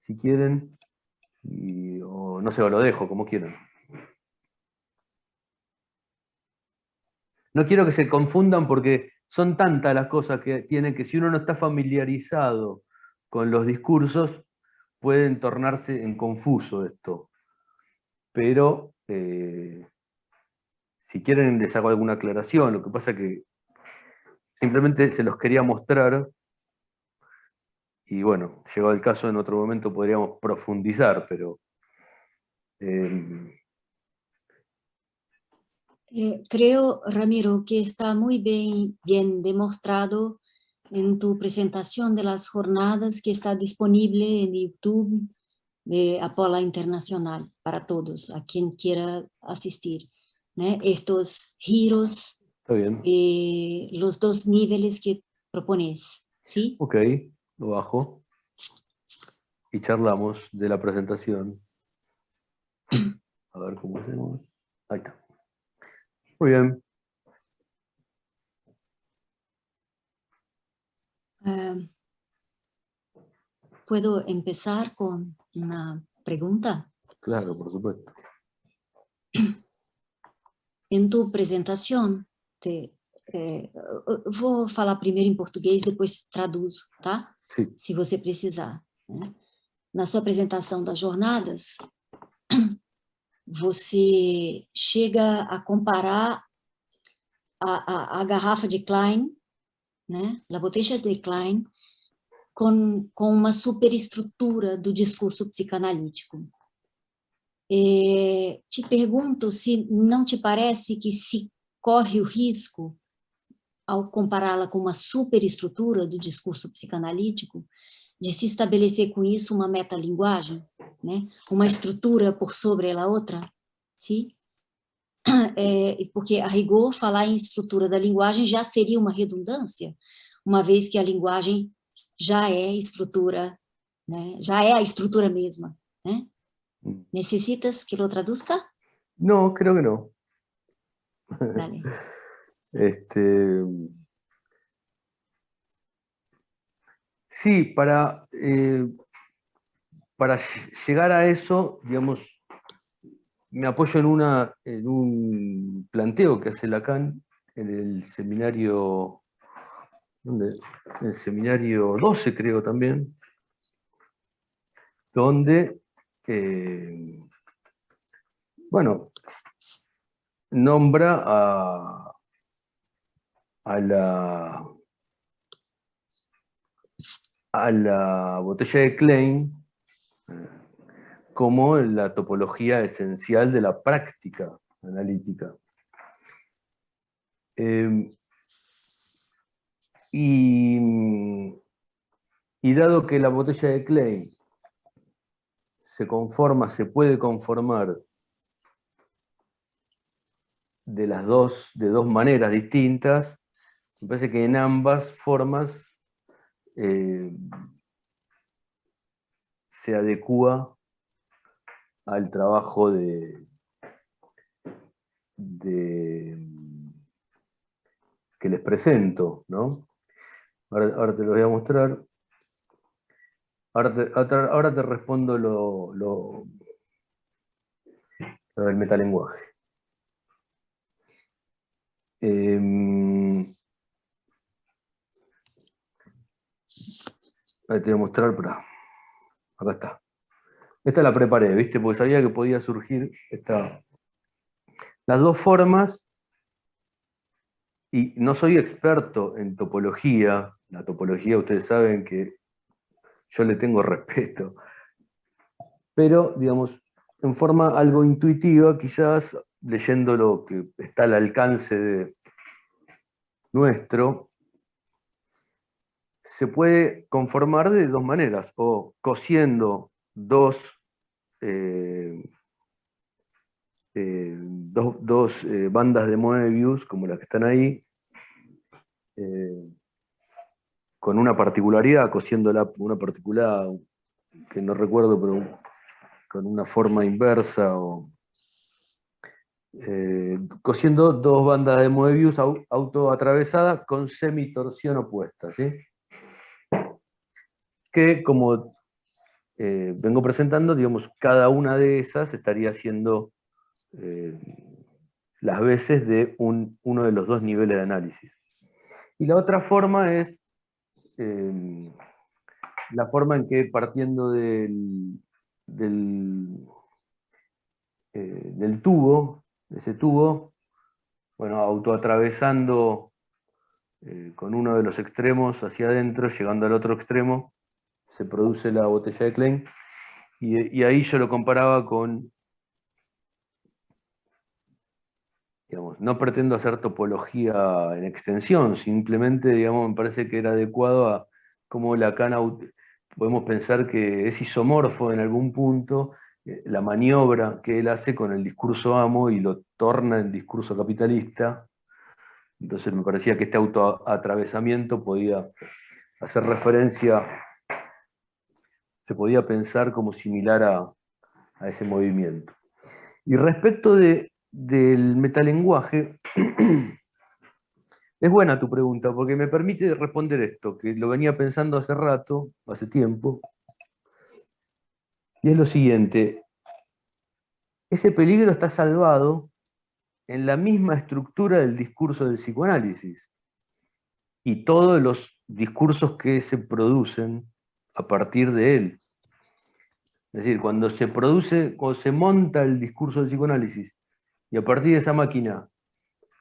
si quieren. O no sé, o lo dejo, como quieran. No quiero que se confundan porque son tantas las cosas que tienen que si uno no está familiarizado con los discursos, pueden tornarse en confuso esto. Pero si quieren les hago alguna aclaración. Lo que pasa es que simplemente se los quería mostrar y bueno, llegado el caso en otro momento podríamos profundizar, pero Creo, Ramiro, que está muy bien demostrado en tu presentación de las jornadas que está disponible en YouTube de Apola Internacional para todos, a quien quiera asistir, ¿no? Estos giros, está bien. los 2 niveles que propones, ¿sí? Ok, lo bajo y charlamos de la presentación. A ver cómo hacemos. Ahí está. Muy bien. ¿Puedo empezar con una pregunta? Claro, por supuesto. En tu presentação, vou falar primeiro em português, depois traduzo, tá? Sí. Se você precisar, né? Na sua apresentação das jornadas, você chega a comparar a garrafa de Klein, né? La botella de Klein, com uma superestrutura do discurso psicanalítico. Te pergunto se não te parece que se corre o risco, ao compará-la com uma superestrutura do discurso psicanalítico, de se estabelecer com isso uma metalinguagem, né? Uma estrutura por sobre a outra, sim? Porque, a rigor, falar em estrutura da linguagem já seria uma redundância, uma vez que a linguagem já é estrutura, né? Já é a estrutura mesma, né? ¿Necesitas que lo traduzca? No, creo que no. Dale. Sí, para llegar a eso, digamos, me apoyo en un planteo que hace Lacan en el seminario, ¿dónde? En el seminario 12 creo también, donde, bueno, nombra a la botella de Klein como la topología esencial de la práctica analítica. Y dado que la botella de Klein se puede conformar de dos maneras distintas, me parece que en ambas formas se adecúa al trabajo que les presento, ¿no? Ahora te lo voy a mostrar. Ahora te respondo lo del metalenguaje. Ahí te voy a mostrar, pero acá está. Esta la preparé, ¿viste? Porque sabía que podía surgir las dos formas, y no soy experto en topología. La topología, ustedes saben que yo le tengo respeto. Pero, digamos, en forma algo intuitiva, quizás leyendo lo que está al alcance de nuestro, se puede conformar de dos maneras, o cosiendo dos bandas de Moebius, como las que están ahí, con una particularidad, cosiéndola una particular que no recuerdo, pero con una forma inversa, o cosiendo dos bandas de Moebius autoatravesadas con semitorsión opuesta, ¿sí? Que, como vengo presentando, digamos, cada una de esas estaría haciendo las veces de uno de los dos niveles de análisis. Y la otra forma es la forma en que, partiendo del tubo, de ese tubo, bueno, autoatravesando con uno de los extremos hacia adentro, llegando al otro extremo, se produce la botella de Klein, y ahí yo lo comparaba con, digamos, no pretendo hacer topología en extensión, simplemente, digamos, me parece que era adecuado a cómo Lacan podemos pensar que es isomorfo en algún punto, la maniobra que él hace con el discurso amo y lo torna en discurso capitalista. Entonces me parecía que este autoatravesamiento podía hacer referencia, se podía pensar como similar a ese movimiento. Y respecto del metalenguaje, es buena tu pregunta, porque me permite responder esto, que lo venía pensando hace rato, hace tiempo, y es lo siguiente: ese peligro está salvado en la misma estructura del discurso del psicoanálisis y todos los discursos que se producen a partir de él. Es decir, cuando se monta el discurso del psicoanálisis y a partir de esa máquina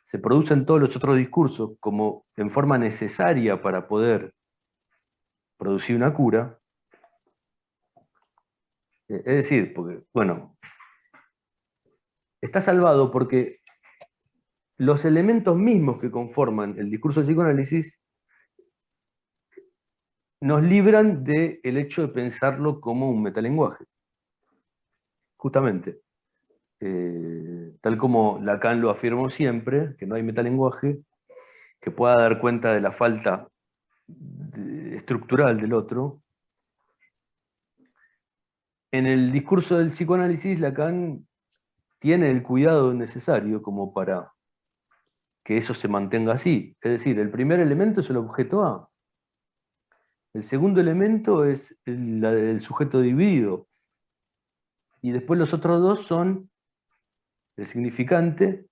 se producen todos los otros discursos como en forma necesaria para poder producir una cura, es decir, porque, bueno, está salvado porque los elementos mismos que conforman el discurso del psicoanálisis nos libran del hecho de pensarlo como un metalenguaje. Justamente. Tal como Lacan lo afirmó siempre, que no hay metalenguaje que pueda dar cuenta de la falta estructural del otro. En el discurso del psicoanálisis, Lacan tiene el cuidado necesario como para que eso se mantenga así. Es decir, el primer elemento es el objeto A. El segundo elemento es el sujeto dividido. Y después los otros dos son el significante,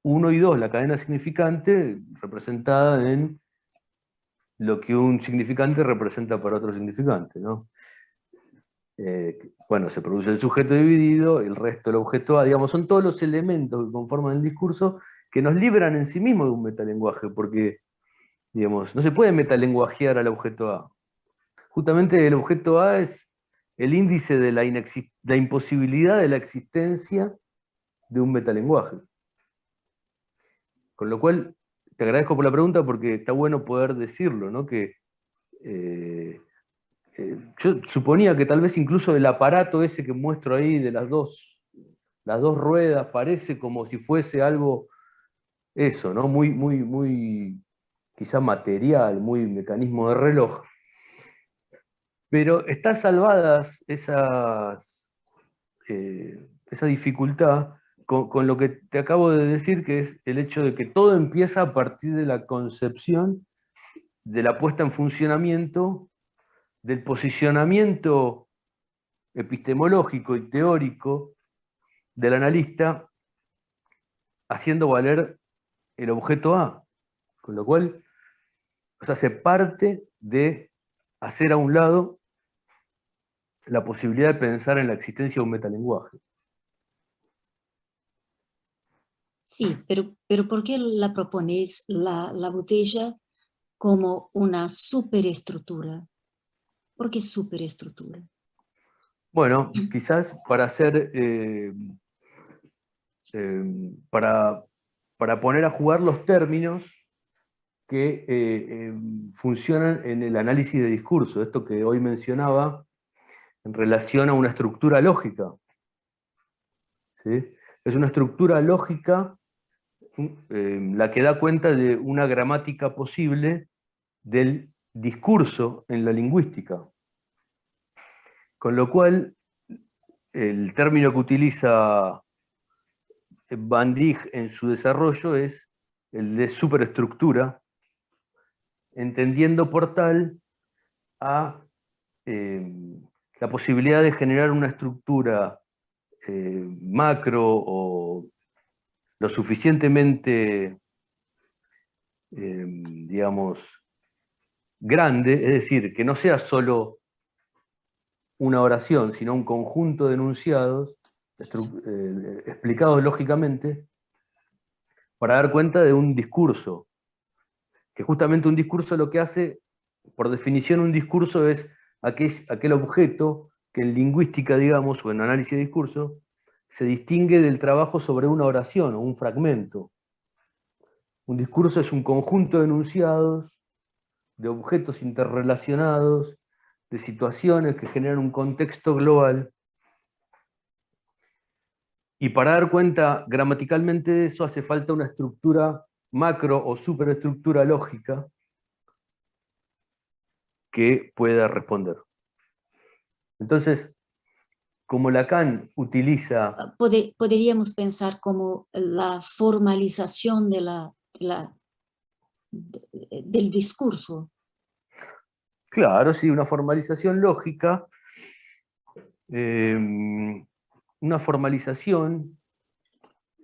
1 y 2, la cadena significante, representada en lo que un significante representa para otro significante, ¿no? Bueno, se produce el sujeto dividido, el resto el objeto A, digamos, son todos los elementos que conforman el discurso que nos libran en sí mismos de un metalenguaje, porque, digamos, no se puede metalenguajear al objeto A. Justamente el objeto A es el índice de la imposibilidad de la existencia de un metalenguaje. Con lo cual, te agradezco por la pregunta porque está bueno poder decirlo, ¿no? Que yo suponía que tal vez incluso el aparato ese que muestro ahí de las dos ruedas parece como si fuese algo, eso, ¿no? Muy quizá material, muy mecanismo de reloj. Pero están salvadas esa dificultad con lo que te acabo de decir, que es el hecho de que todo empieza a partir de la concepción, de la puesta en funcionamiento, del posicionamiento epistemológico y teórico del analista, haciendo valer el objeto A. Con lo cual, o sea, se parte de hacer a un lado la posibilidad de pensar en la existencia de un metalenguaje. Sí, pero ¿por qué la propones la botella como una superestructura? ¿Por qué superestructura? Bueno, quizás para hacer, para poner a jugar los términos que funcionan en el análisis de discurso, esto que hoy mencionaba en relación a una estructura lógica. ¿Sí? Es una estructura lógica la que da cuenta de una gramática posible del discurso en la lingüística. Con lo cual, el término que utiliza Van Dijk en su desarrollo es el de superestructura, entendiendo por tal a la posibilidad de generar una estructura macro o lo suficientemente, digamos, grande, es decir, que no sea solo una oración, sino un conjunto de enunciados explicados lógicamente, para dar cuenta de un discurso, que justamente un discurso lo que hace, por definición un discurso es aquel objeto que en lingüística, digamos, o en análisis de discurso, se distingue del trabajo sobre una oración o un fragmento. Un discurso es un conjunto de enunciados, de objetos interrelacionados, de situaciones que generan un contexto global. Y para dar cuenta gramaticalmente de eso hace falta una estructura macro o superestructura lógica que pueda responder. Entonces, como Lacan utiliza... Podríamos pensar como la formalización del discurso. Claro, sí, una formalización lógica, una formalización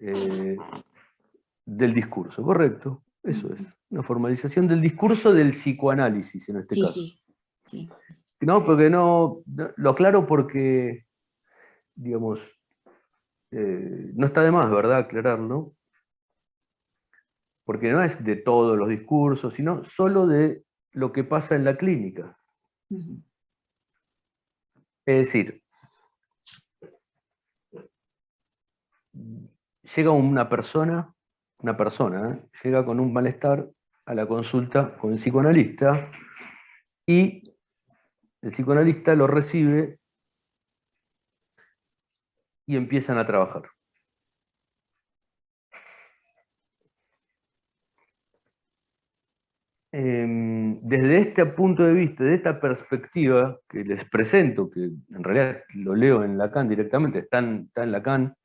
del discurso, correcto, eso es, una formalización del discurso del psicoanálisis en este caso. Sí. No, porque lo aclaro porque, digamos, no está de más, ¿verdad?, aclararlo, porque no es de todos los discursos, sino solo de lo que pasa en la clínica. Es decir, llega una persona, llega con un malestar a la consulta con el psicoanalista y el psicoanalista lo recibe y empiezan a trabajar. Desde este punto de vista, de esta perspectiva que les presento, que en realidad lo leo en Lacan directamente, está en Lacan,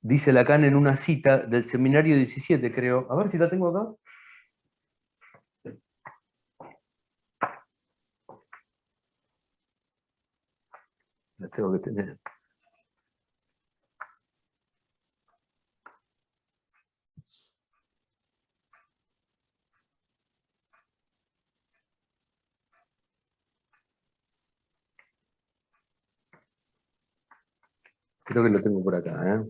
dice Lacan en una cita del seminario 17, creo. A ver si la tengo acá. La tengo que tener. Creo que lo tengo por acá, ¿eh?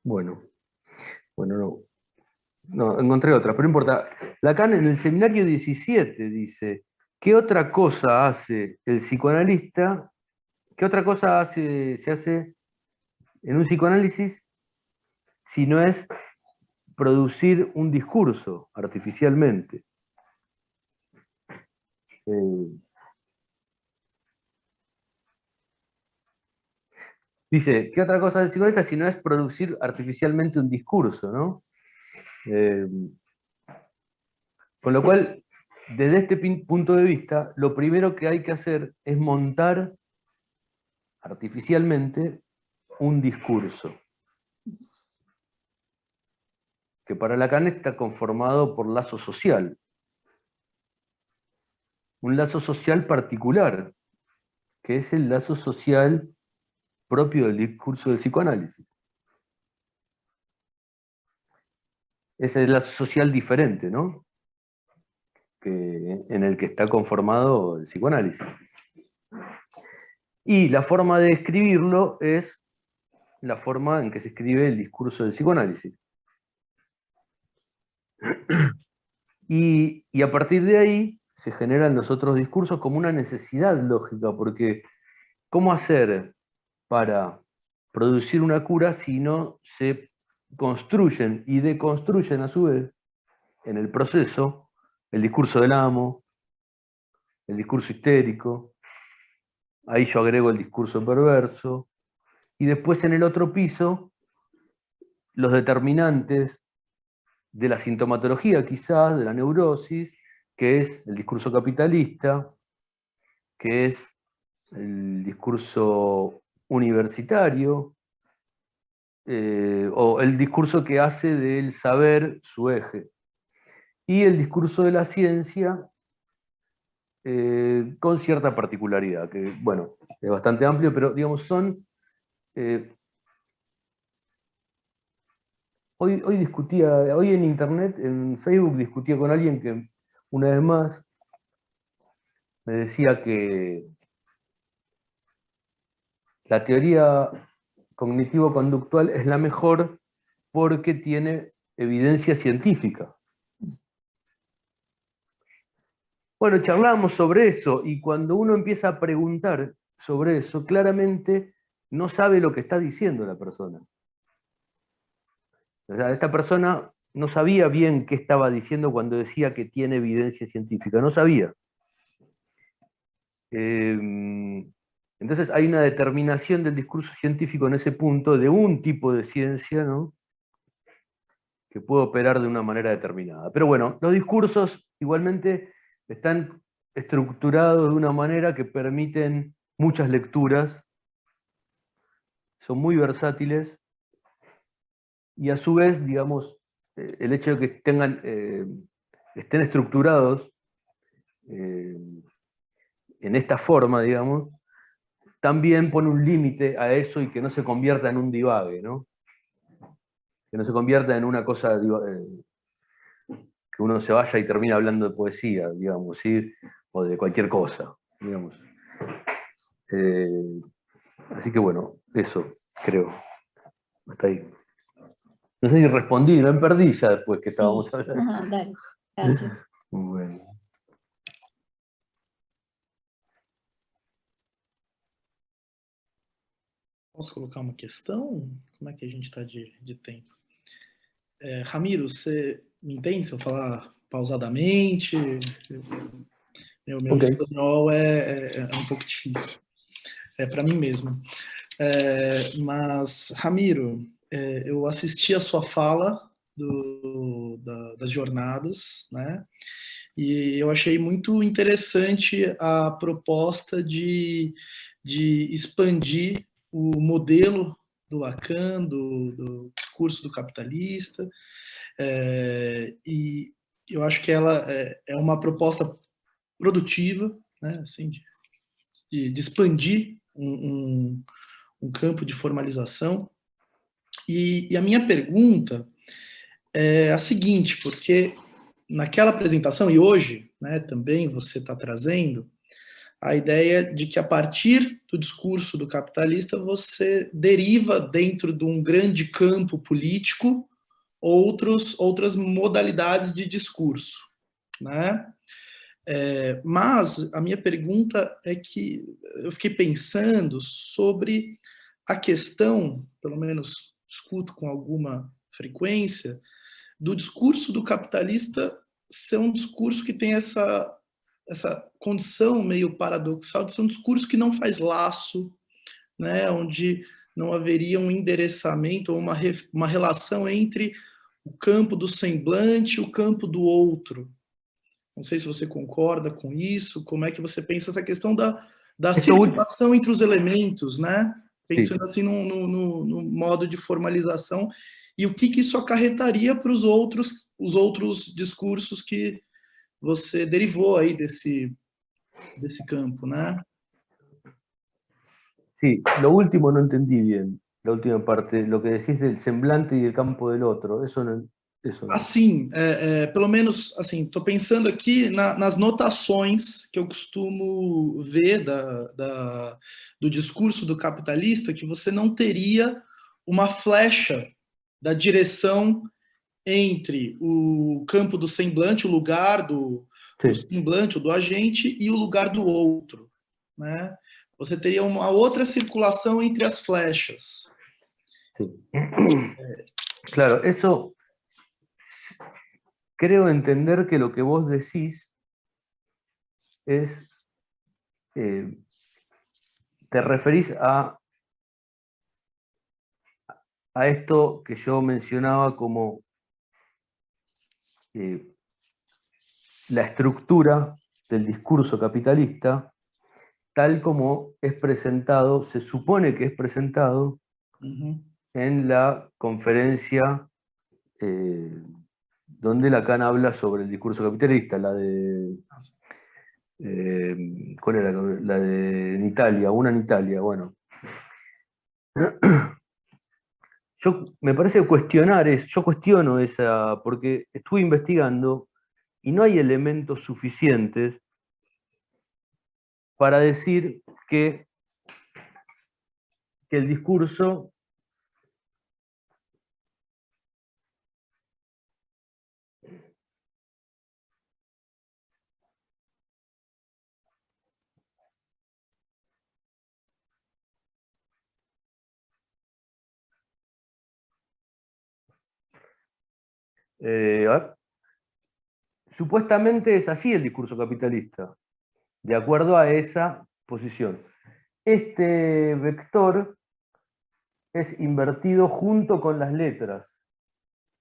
Bueno, no, encontré otra, pero no importa. Lacan en el seminario 17 dice, ¿qué otra cosa hace el psicoanalista? ¿Qué otra cosa se hace en un psicoanálisis si no es producir un discurso artificialmente? Dice, ¿qué otra cosa hace el psicoanalista si no es producir artificialmente un discurso, ¿no? Con lo cual, desde este punto de vista, lo primero que hay que hacer es montar artificialmente un discurso. que para Lacan está conformado por lazo social. Un lazo social particular, que es el lazo social propio del discurso del psicoanálisis. Ese es el lazo social diferente, ¿no? En el que está conformado el psicoanálisis. Y la forma de escribirlo es la forma en que se escribe el discurso del psicoanálisis. Y a partir de ahí se generan los otros discursos como una necesidad lógica, porque ¿cómo hacer para producir una cura si no se construyen y deconstruyen a su vez en el proceso el discurso del amo, el discurso histérico, ahí yo agrego el discurso perverso, y después en el otro piso los determinantes de la sintomatología quizás, de la neurosis, que es el discurso capitalista, que es el discurso universitario, o el discurso que hace del saber su eje. Y el discurso de la ciencia con cierta particularidad, que bueno, es bastante amplio, pero digamos son... Hoy discutía, hoy en internet, en Facebook, discutía con alguien que una vez más me decía que la teoría cognitivo-conductual es la mejor porque tiene evidencia científica. Bueno, charlábamos sobre eso, y cuando uno empieza a preguntar sobre eso, claramente no sabe lo que está diciendo la persona. O sea, esta persona no sabía bien qué estaba diciendo cuando decía que tiene evidencia científica, no sabía. Entonces hay una determinación del discurso científico en ese punto de un tipo de ciencia, ¿no?, que puede operar de una manera determinada. Pero bueno, los discursos igualmente están estructurados de una manera que permiten muchas lecturas, son muy versátiles, y a su vez, digamos, el hecho de que estén estructurados en esta forma, digamos, también pone un límite a eso y que no se convierta en un divague, ¿no? Que no se convierta en una cosa que uno se vaya y termina hablando de poesía, digamos, ¿sí? O de cualquier cosa, digamos. Así que bueno, eso creo. Hasta ahí. No sé si respondí, no me perdí ya después que estábamos hablando. Ajá, dale, gracias. Bueno. Posso colocar uma questão? Como é que a gente está de tempo? Ramiro, você me entende se eu falar pausadamente? Meu Okay. espanhol é um pouco difícil. É para mim mesmo. Mas, Ramiro, eu assisti a sua fala das jornadas, né? E eu achei muito interessante a proposta de expandir o modelo do Lacan, do discurso do capitalista, e eu acho que ela é uma proposta produtiva, né, assim, de expandir um campo de formalização. E a minha pergunta é a seguinte, porque naquela apresentação, e hoje, né, também você está trazendo, a ideia de que a partir do discurso do capitalista você deriva dentro de um grande campo político outras modalidades de discurso, né? Mas a minha pergunta é que eu fiquei pensando sobre a questão, pelo menos escuto com alguma frequência, do discurso do capitalista ser um discurso que tem essa condição meio paradoxal de ser um discurso que não faz laço, né, onde não haveria um endereçamento ou uma relação entre o campo do semblante e o campo do outro. Não sei se você concorda com isso, como é que você pensa essa questão da circulação entre os elementos, né? Pensando assim no modo de formalização, e o que isso acarretaria para os outros discursos que você derivou aí desse campo, né? Sí, lo último no entendí bien, la última parte, lo que decís del semblante y el campo del otro, eso no. Assim, pelo menos, assim, estou pensando aqui nas notações que eu costumo ver do discurso do capitalista, que você não teria uma flecha da direção entre o campo do semblante, o lugar do semblante, do agente, e o lugar do outro, né? Você teria uma outra circulação entre as flechas. Sí. Claro, eso creo entender que lo que vos decís es, te referís a esto que yo mencionaba como la estructura del discurso capitalista, tal como es presentado, se supone que es presentado en la conferencia donde Lacan habla sobre el discurso capitalista, la de... ¿cuál era? La de en Italia, una en Italia, bueno. Me parece cuestionar eso, yo cuestiono esa, porque estuve investigando y no hay elementos suficientes para decir que el discurso supuestamente es así el discurso capitalista, de acuerdo a esa posición. Este vector es invertido junto con las letras.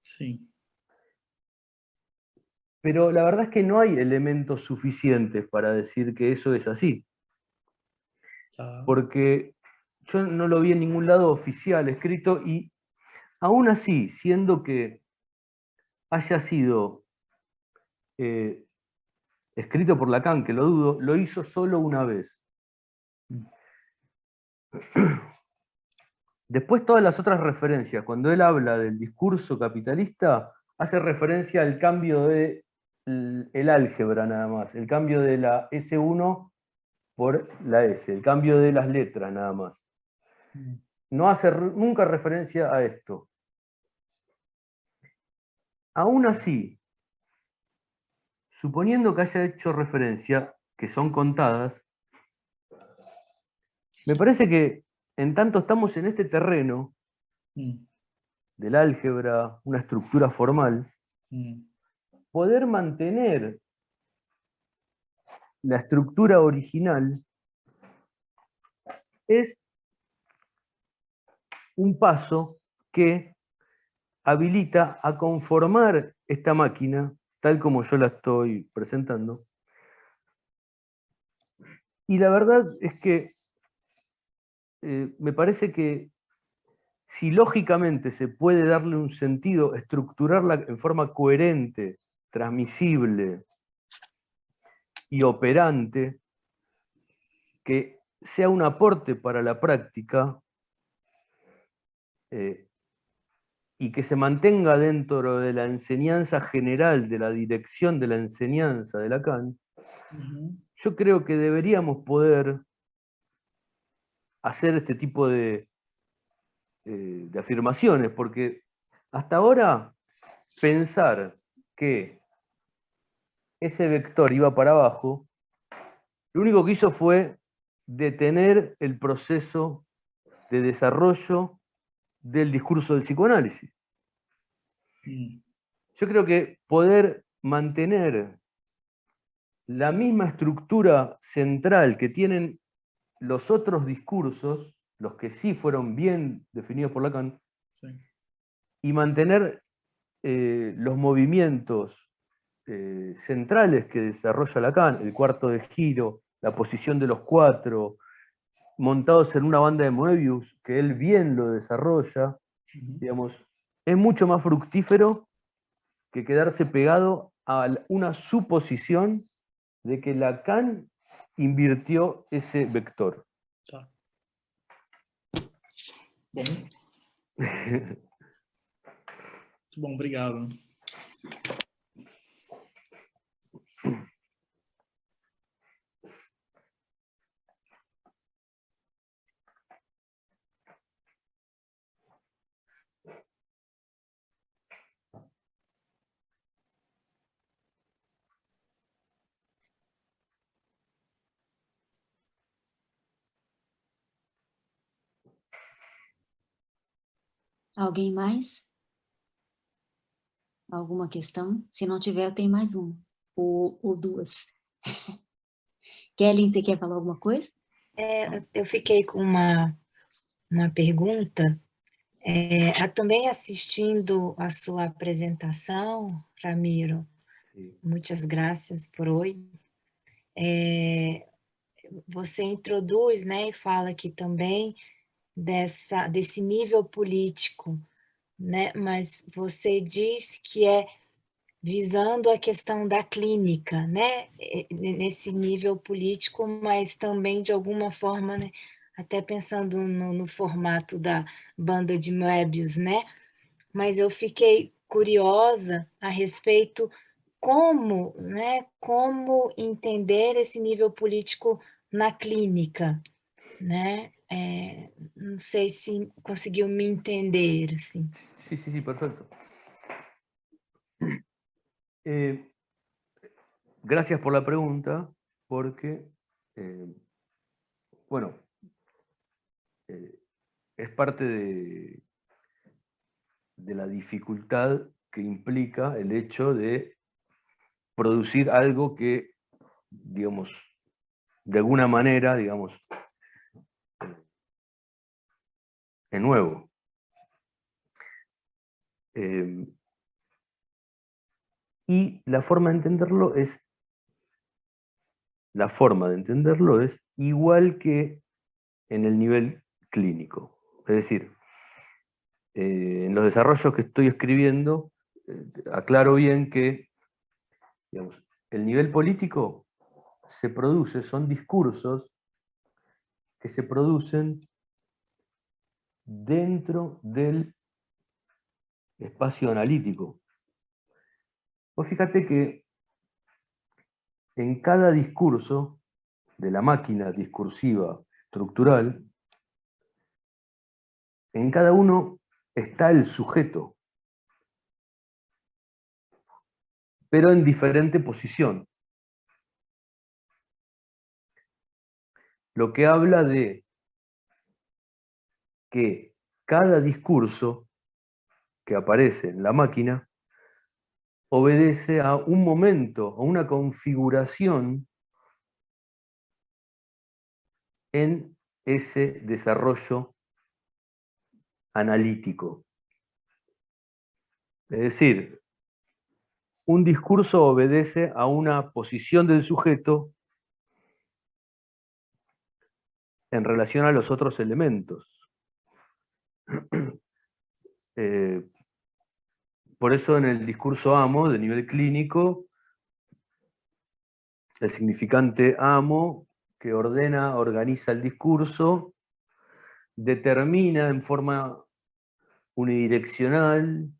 Sí. Pero la verdad es que no hay elementos suficientes para decir que eso es así. Porque yo no lo vi en ningún lado oficial escrito, y aún así, siendo que haya sido escrito por Lacan, que lo dudo, lo hizo solo una vez. Después todas las otras referencias, cuando él habla del discurso capitalista, hace referencia al cambio de el álgebra nada más, el cambio de la S1 por la S, el cambio de las letras nada más. No hace nunca referencia a esto. Aún así, suponiendo que haya hecho referencia, que son contadas, me parece que en tanto estamos en este terreno del álgebra, una estructura formal, poder mantener la estructura original es un paso que habilita a conformar esta máquina, tal como yo la estoy presentando. Y la verdad es que me parece que si lógicamente se puede darle un sentido, estructurarla en forma coherente, transmisible y operante, que sea un aporte para la práctica, y que se mantenga dentro de la enseñanza general, de la dirección de la enseñanza de Lacan, yo creo que deberíamos poder hacer este tipo de afirmaciones, porque hasta ahora pensar que ese vector iba para abajo, lo único que hizo fue detener el proceso de desarrollo del discurso del psicoanálisis. Yo creo que poder mantener la misma estructura central que tienen los otros discursos, los que sí fueron bien definidos por Lacan, y mantener los movimientos centrales que desarrolla Lacan, el cuarto de giro, la posición de los cuatro, montados en una banda de Moebius, que él bien lo desarrolla, digamos, es mucho más fructífero que quedarse pegado a una suposición de que Lacan invirtió ese vector. Tá. Bom. Muito bom, obrigado. Alguém mais? Alguma questão? Se não tiver, eu tenho mais uma. Ou duas. Kelly, você quer falar alguma coisa? Eu fiquei com uma pergunta. Também assistindo a sua apresentação, Ramiro, muitas graças por hoje. Você introduz, né, e fala aqui também desse nível político, né, mas você diz que é visando a questão da clínica, né, nesse nível político, mas também de alguma forma, né, até pensando no formato da banda de Moebius, né, mas eu fiquei curiosa a respeito como, né, como entender esse nível político na clínica, né? Não sei se conseguiu me entender, assim. Sí, perfecto. Gracias por la pregunta, porque, bueno, es parte de la dificultad que implica el hecho de producir algo que, digamos, de alguna manera, digamos, es nuevo. Y la forma de entenderlo es igual que en el nivel clínico. Es decir, en los desarrollos que estoy escribiendo, aclaro bien que, digamos, el nivel político se produce, son discursos que se producen dentro del espacio analítico. Vos fíjate que en cada discurso de la máquina discursiva estructural, en cada uno está el sujeto, pero en diferente posición. Lo que habla de que cada discurso que aparece en la máquina obedece a un momento, a una configuración en ese desarrollo analítico. Es decir, un discurso obedece a una posición del sujeto en relación a los otros elementos. Por eso en el discurso amo, de nivel clínico, el significante amo, que ordena, organiza el discurso, determina en forma unidireccional,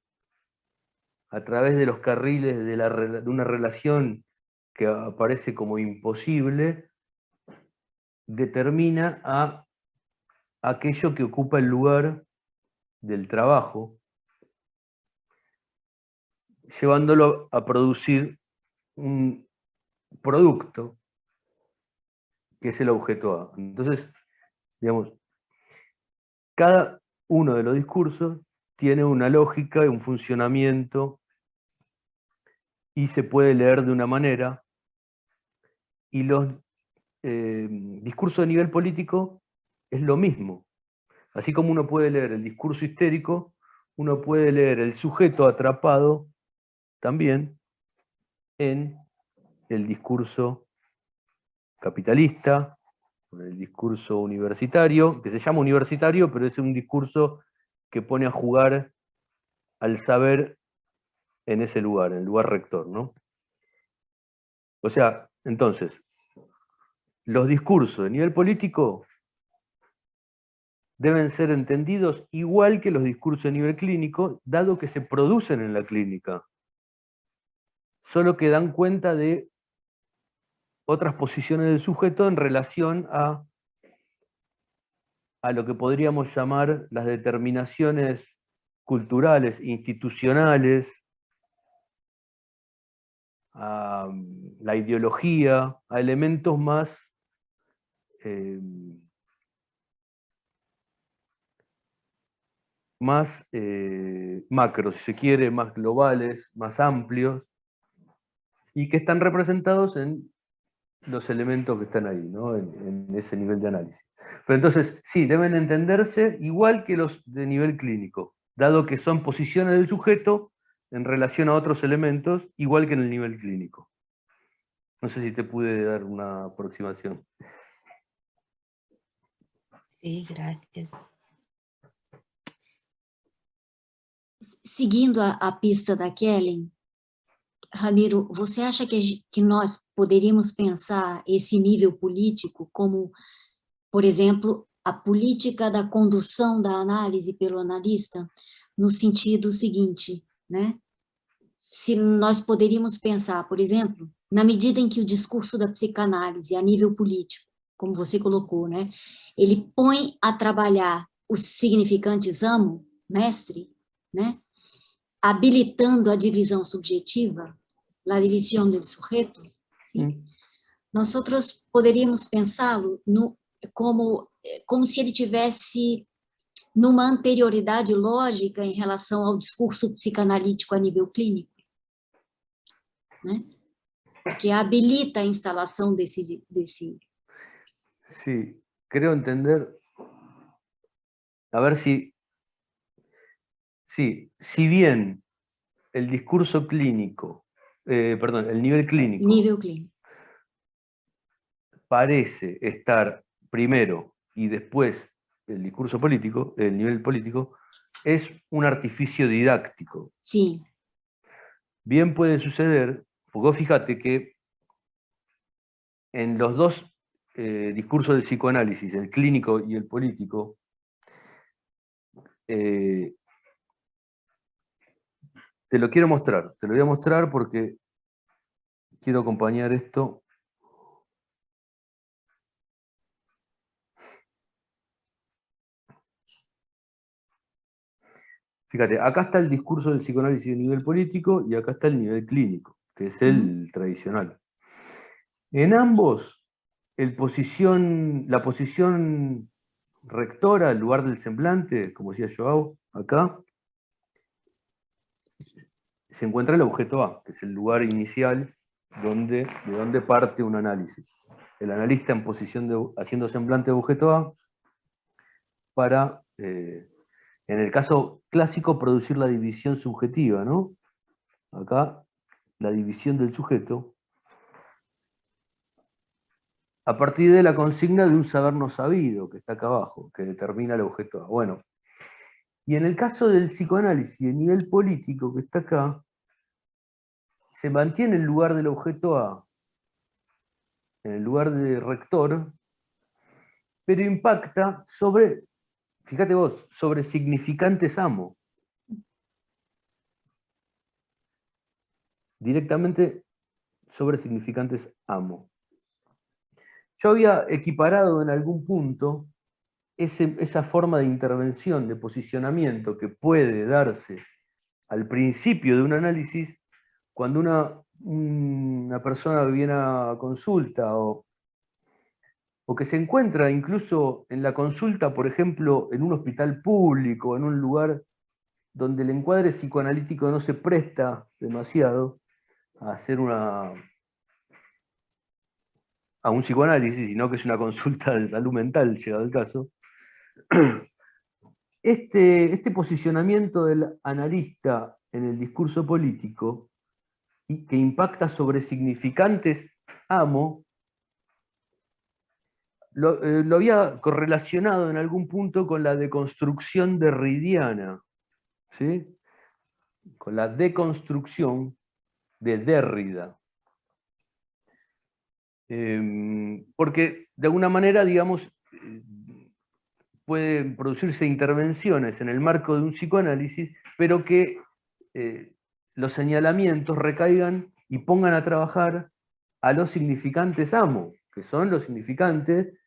a través de los carriles de una relación que aparece como imposible, determina a aquello que ocupa el lugar del trabajo, llevándolo a producir un producto que es el objeto A. Entonces, digamos, cada uno de los discursos tiene una lógica y un funcionamiento y se puede leer de una manera, y los discursos de nivel político es lo mismo. Así como uno puede leer el discurso histérico, uno puede leer el sujeto atrapado también en el discurso capitalista, en el discurso universitario, que se llama universitario, pero es un discurso que pone a jugar al saber en ese lugar, en el lugar rector, ¿no? O sea, entonces, los discursos de nivel político deben ser entendidos igual que los discursos de nivel clínico, dado que se producen en la clínica. Solo que dan cuenta de otras posiciones del sujeto en relación a lo que podríamos llamar las determinaciones culturales, institucionales, a la ideología, a elementos más macros, si se quiere, más globales, más amplios, y que están representados en los elementos que están ahí, ¿no? en ese nivel de análisis. Pero entonces, sí, deben entenderse igual que los de nivel clínico, dado que son posiciones del sujeto en relación a otros elementos, igual que en el nivel clínico. No sé si te pude dar una aproximación. Sí, gracias. Seguindo a pista da Kellen, Ramiro, você acha que nós poderíamos pensar esse nível político como, por exemplo, a política da condução da análise pelo analista, no sentido seguinte, né? Se nós poderíamos pensar, por exemplo, na medida em que o discurso da psicanálise a nível político, como você colocou, né, ele põe a trabalhar os significantes amo, mestre, né, habilitando a divisão subjetiva, la división del sujeto, ¿sí? Nosotros poderíamos pensá-lo como se ele tivesse numa anterioridade lógica em relação ao discurso psicanalítico a nível clínico, né? Porque habilita a instalação desse... Sí, creo entender, a ver si bien el discurso clínico, el nivel clínico, Nível clínico. Parece estar primero y después el discurso político, el nivel político, es un artificio didáctico. Sí. Bien puede suceder, porque vos fíjate que en los dos discursos del psicoanálisis, el clínico y el político, te lo quiero mostrar, te lo voy a mostrar porque quiero acompañar esto. Fíjate, acá está el discurso del psicoanálisis de nivel político y acá está el nivel clínico, que es el tradicional. En ambos, la posición rectora, el lugar del semblante, como decía Joao, acá, se encuentra el objeto A, que es el lugar inicial de donde parte un análisis. El analista en posición haciendo semblante de objeto A para, en el caso clásico, producir la división subjetiva, ¿no? Acá, la división del sujeto, a partir de la consigna de un saber no sabido, que está acá abajo, que determina el objeto A. Bueno, y en el caso del psicoanálisis de nivel político, que está acá, se mantiene el lugar del objeto A en el lugar de rector, pero impacta sobre, fíjate vos, sobre significantes amo. Directamente sobre significantes amo. Yo había equiparado en algún punto esa forma de intervención, de posicionamiento que puede darse al principio de un análisis cuando una persona viene a consulta o que se encuentra incluso en la consulta, por ejemplo, en un hospital público, en un lugar donde el encuadre psicoanalítico no se presta demasiado a hacer a un psicoanálisis, sino que es una consulta de salud mental, llegado el caso. Este posicionamiento del analista en el discurso político, y que impacta sobre significantes amo, lo había correlacionado en algún punto con la deconstrucción derridiana, ¿sí? con la deconstrucción de Derrida. Porque de alguna manera, digamos, pueden producirse intervenciones en el marco de un psicoanálisis, pero que los señalamientos recaigan y pongan a trabajar a los significantes amo, que son los significantes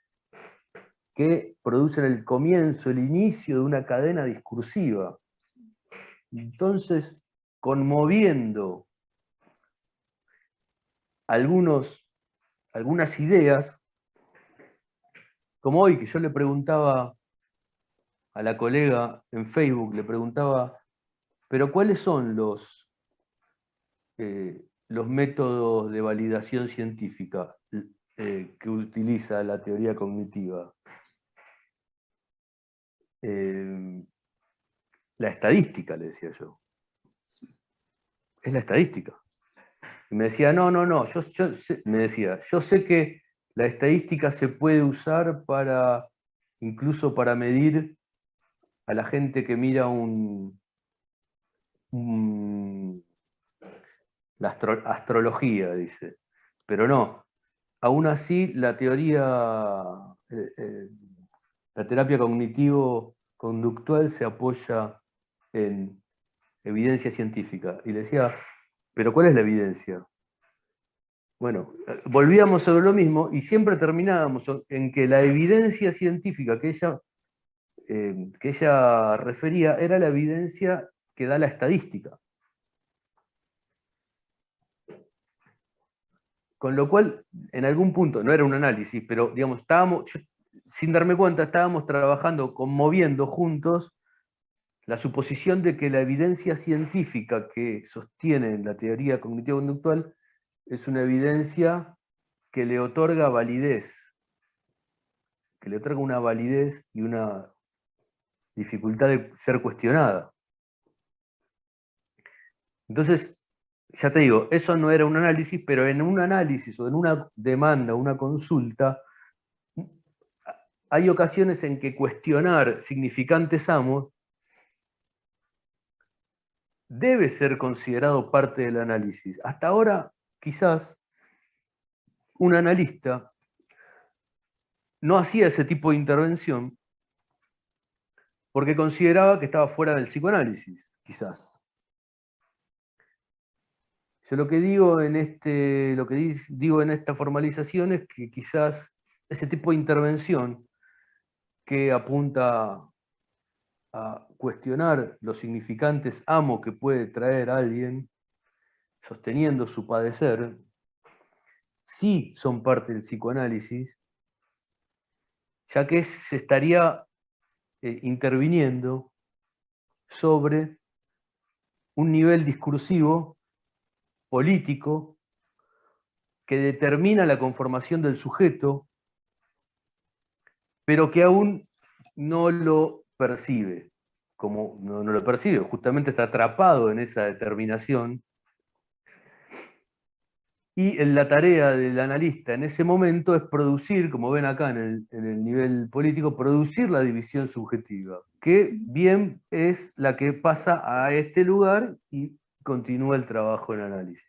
que producen el comienzo, el inicio de una cadena discursiva. Entonces, conmoviendo algunas ideas, como hoy que yo le preguntaba a la colega en Facebook, le preguntaba, pero ¿cuáles son los métodos de validación científica que utiliza la teoría cognitiva? La estadística, le decía yo. Es la estadística. Y me decía, no, yo sé que la estadística se puede usar incluso para medir a la gente que mira la astrología, dice. Pero no, aún así la terapia cognitivo-conductual se apoya en evidencia científica. Y le decía, ¿pero cuál es la evidencia? Bueno, volvíamos sobre lo mismo y siempre terminábamos en que la evidencia científica que ella refería era la evidencia que da la estadística. Con lo cual, en algún punto, no era un análisis, pero digamos, sin darme cuenta, estábamos trabajando, conmoviendo juntos la suposición de que la evidencia científica que sostiene la teoría cognitivo-conductual es una evidencia que le otorga validez, que le otorga una validez y una dificultad de ser cuestionada. Entonces, ya te digo, eso no era un análisis, pero en un análisis o en una demanda, una consulta, hay ocasiones en que cuestionar significantes amos debe ser considerado parte del análisis. Hasta ahora, quizás, un analista no hacía ese tipo de intervención porque consideraba que estaba fuera del psicoanálisis, quizás. Yo lo que digo digo en esta formalización es que quizás ese tipo de intervención que apunta a cuestionar los significantes amo que puede traer a alguien, sosteniendo su padecer, sí son parte del psicoanálisis, ya que se estaría interviniendo sobre un nivel discursivo, político, que determina la conformación del sujeto, pero que aún no lo percibe, como no lo percibe, justamente está atrapado en esa determinación. Y la tarea del analista en ese momento es producir, como ven acá en el nivel político, producir la división subjetiva, que bien es la que pasa a este lugar y continúa el trabajo en análisis.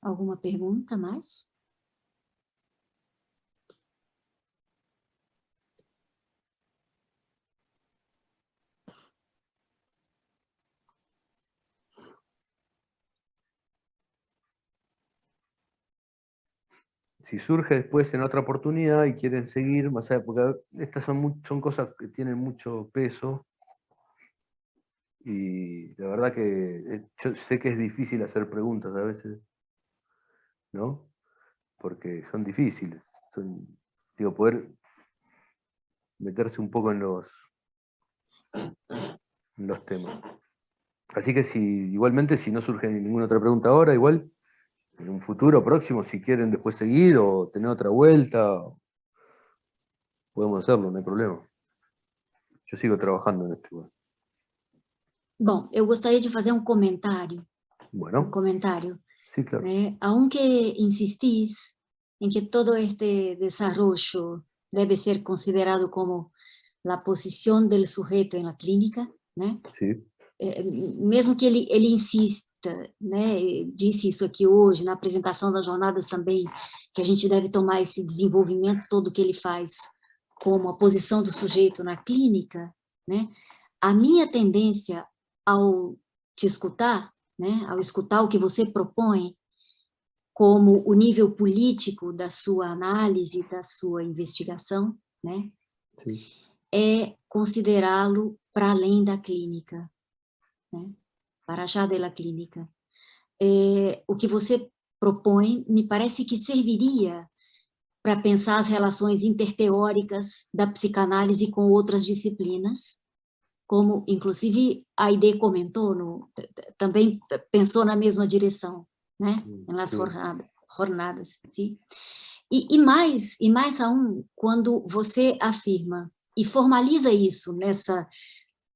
¿Alguna pregunta más? si surge después en otra oportunidad y quieren seguir, más allá, porque estas son cosas que tienen mucho peso, y la verdad que yo sé que es difícil hacer preguntas a veces, ¿no? Porque son difíciles. Digo, poder meterse un poco en los temas. Así que igualmente, si no surge ninguna otra pregunta ahora, igual, en un futuro próximo, si quieren después seguir o tener otra vuelta, podemos hacerlo, no hay problema. Yo sigo trabajando en esto igual. Bom, eu gostaria de fazer um comentário. Bueno, sí, claro. Aunque insistís en que todo este desarrollo debe ser considerado como la posición del sujeto en la clínica, né? Sí. Mesmo que ele insista, né, disse isso aqui hoje, na apresentação das jornadas também, que a gente deve tomar esse desenvolvimento todo que ele faz como a posição do sujeito na clínica, né? A minha tendência ao te escutar, né, ao escutar o que você propõe como o nível político da sua análise, da sua investigação, né, Sí. é considerá-lo para além da clínica, né, para allá de la clínica. O que você propõe me parece que serviria para pensar as relações interteóricas da psicanálise com outras disciplinas, como, inclusive, a Aide comentou, também pensou na mesma direção, né? Nas jornadas, sim? E mais aún, quando você afirma e formaliza isso nessa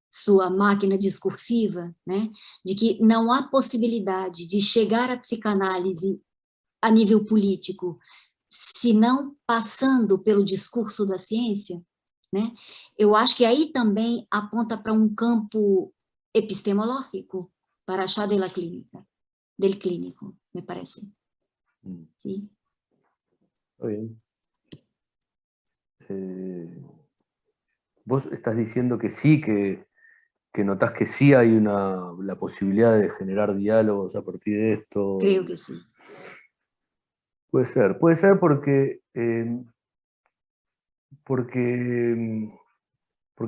sua máquina discursiva, né? De que não há possibilidade de chegar à psicanálise a nível político, senão passando pelo discurso da ciência, né? Eu acho que aí também aponta para um campo epistemológico para achar de la clínica, del clínico, me parece. ¿Sí? Está bien. Vos estás diciendo que sí, que notás que sí hay la posibilidad de generar diálogos a partir de esto. Creo que sí. Puede ser porque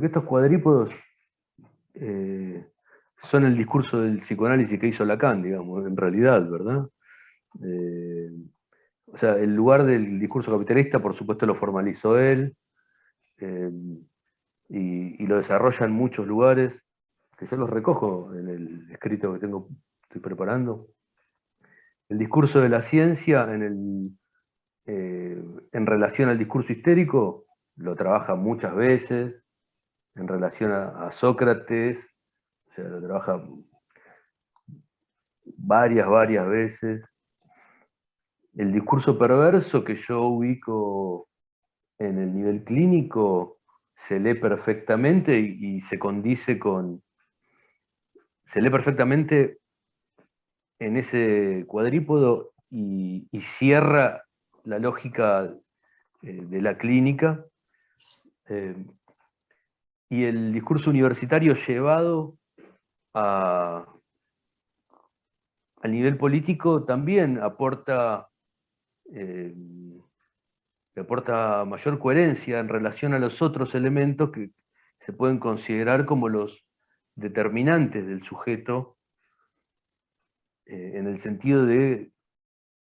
estos cuadrípodos son el discurso del psicoanálisis que hizo Lacan, digamos, en realidad, ¿verdad? O sea, el lugar del discurso capitalista, por supuesto, lo formalizó él, y lo desarrolla en muchos lugares, que yo los recojo en el escrito que estoy preparando. El discurso de la ciencia en relación al discurso histérico lo trabaja muchas veces, en relación a Sócrates, o sea, lo trabaja varias veces. El discurso perverso que yo ubico en el nivel clínico se lee perfectamente y se condice se lee perfectamente en ese cuadrípodo y cierra la lógica de la clínica, y el discurso universitario llevado al nivel político también aporta mayor coherencia en relación a los otros elementos que se pueden considerar como los determinantes del sujeto, en el sentido de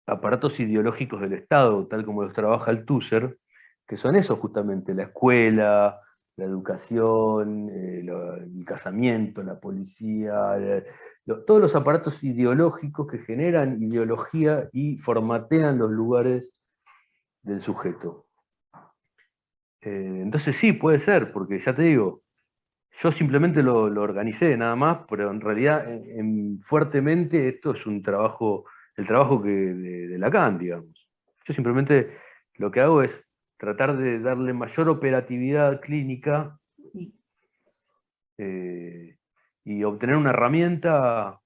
aparatos ideológicos del Estado, tal como los trabaja Althusser, que son esos justamente: la escuela, la educación, el casamiento, la policía, todos los aparatos ideológicos que generan ideología y formatean los lugares del sujeto. Entonces sí, puede ser, porque ya te digo, yo simplemente lo organicé nada más, pero en realidad fuertemente esto es el trabajo de Lacan, digamos. Yo simplemente lo que hago es tratar de darle mayor operatividad clínica y obtener una herramienta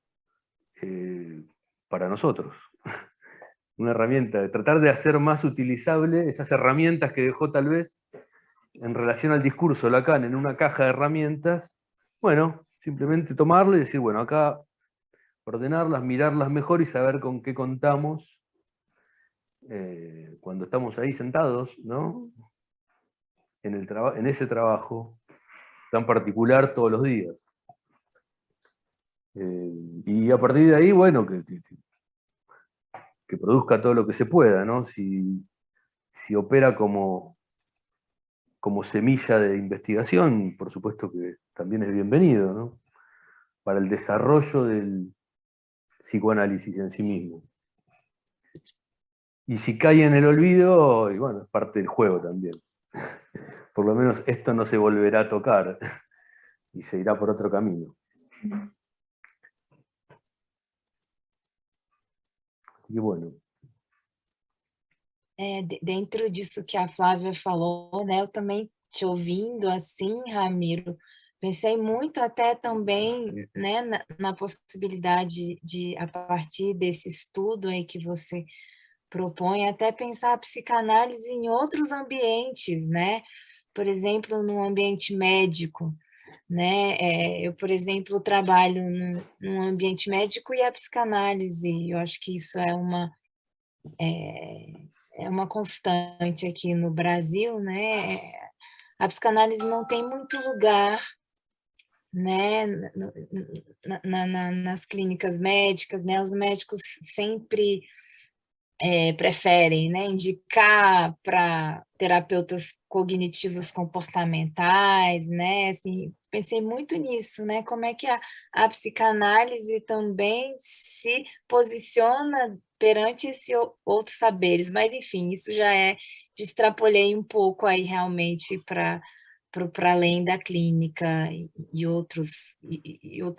para nosotros. Una herramienta, de tratar de hacer más utilizable esas herramientas que dejó tal vez en relación al discurso Lacan en una caja de herramientas. Bueno, simplemente tomarlo y decir, bueno, acá ordenarlas, mirarlas mejor y saber con qué contamos, cuando estamos ahí sentados, ¿no? En ese trabajo tan particular todos los días. Y a partir de ahí, bueno, que produzca todo lo que se pueda, ¿no? Si opera como semilla de investigación, por supuesto que también es bienvenido, ¿no? Para el desarrollo del psicoanálisis en sí mismo. Y si cae en el olvido, y bueno, es parte del juego también. Por lo menos esto no se volverá a tocar y se irá por otro camino. Así que bueno. Dentro disso que a Flávia falou, né, eu também te ouvindo assim, Ramiro, pensei muito até também, né, na possibilidade de, a partir desse estudo aí que você propõe, até pensar a psicanálise em outros ambientes, né? Por exemplo, no ambiente médico, né? Eu, por exemplo, trabalho num ambiente médico e a psicanálise, eu acho que isso é uma constante aqui no Brasil, né? A psicanálise não tem muito lugar, né, nas clínicas médicas, né? Os médicos sempre preferem, né, indicar para terapeutas cognitivos comportamentais, né? Assim, pensei muito nisso, né? Como é que a psicanálise também se posiciona perante esses outros saberes, mas enfim, isso já extrapolei um pouco aí realmente para além da clínica e outros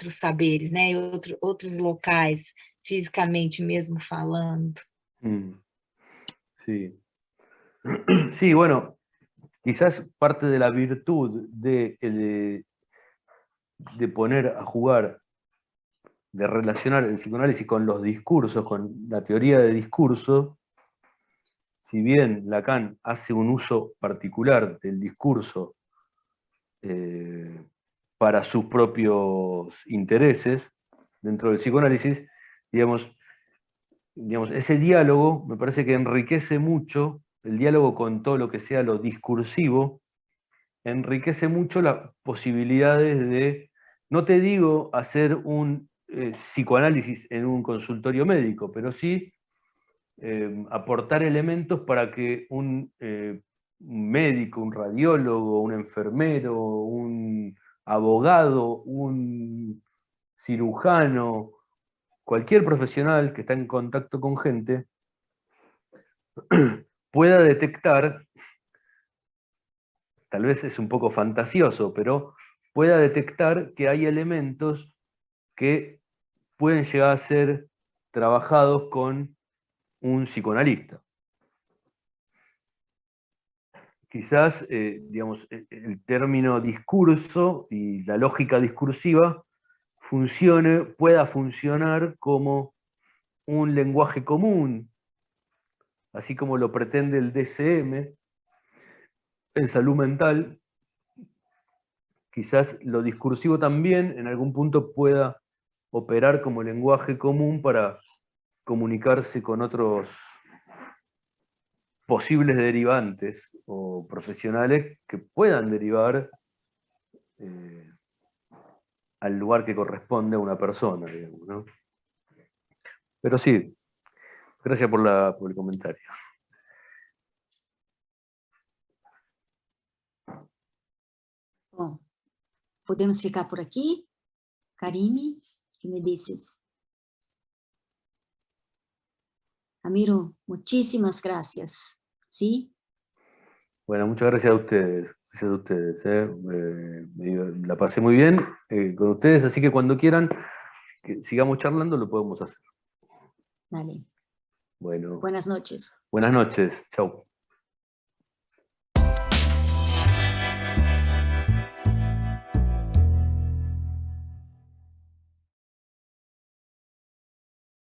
saberes, né? E outros locais, fisicamente mesmo falando. Sí. Sí, bueno, quizás parte de la virtud de poner a jugar, de relacionar el psicoanálisis con los discursos, con la teoría de discurso, si bien Lacan hace un uso particular del discurso para sus propios intereses dentro del psicoanálisis, digamos, ese diálogo me parece que enriquece mucho, el diálogo con todo lo que sea lo discursivo, enriquece mucho las posibilidades de, no te digo hacer un psicoanálisis en un consultorio médico, pero sí aportar elementos para que un médico, un radiólogo, un enfermero, un abogado, un cirujano, cualquier profesional que está en contacto con gente, pueda detectar, tal vez es un poco fantasioso, pero pueda detectar que hay elementos que pueden llegar a ser trabajados con un psicoanalista. Quizás, digamos, el término discurso y la lógica discursiva pueda funcionar como un lenguaje común, así como lo pretende el DSM en salud mental. Quizás lo discursivo también en algún punto pueda operar como lenguaje común para comunicarse con otros posibles derivantes o profesionales que puedan derivar al lugar que corresponde a una persona, digamos, ¿no? Pero sí, gracias por el comentario. Bom, podemos ficar por aqui? Karime, que me dices? Ramiro, muchísimas gracias, ¿sí? Bueno, muchas gracias a ustedes. Gracias a ustedes. La pasé muy bien con ustedes, así que cuando quieran que sigamos charlando lo podemos hacer. Dale. Bueno. Buenas noches. Buenas noches. Chau.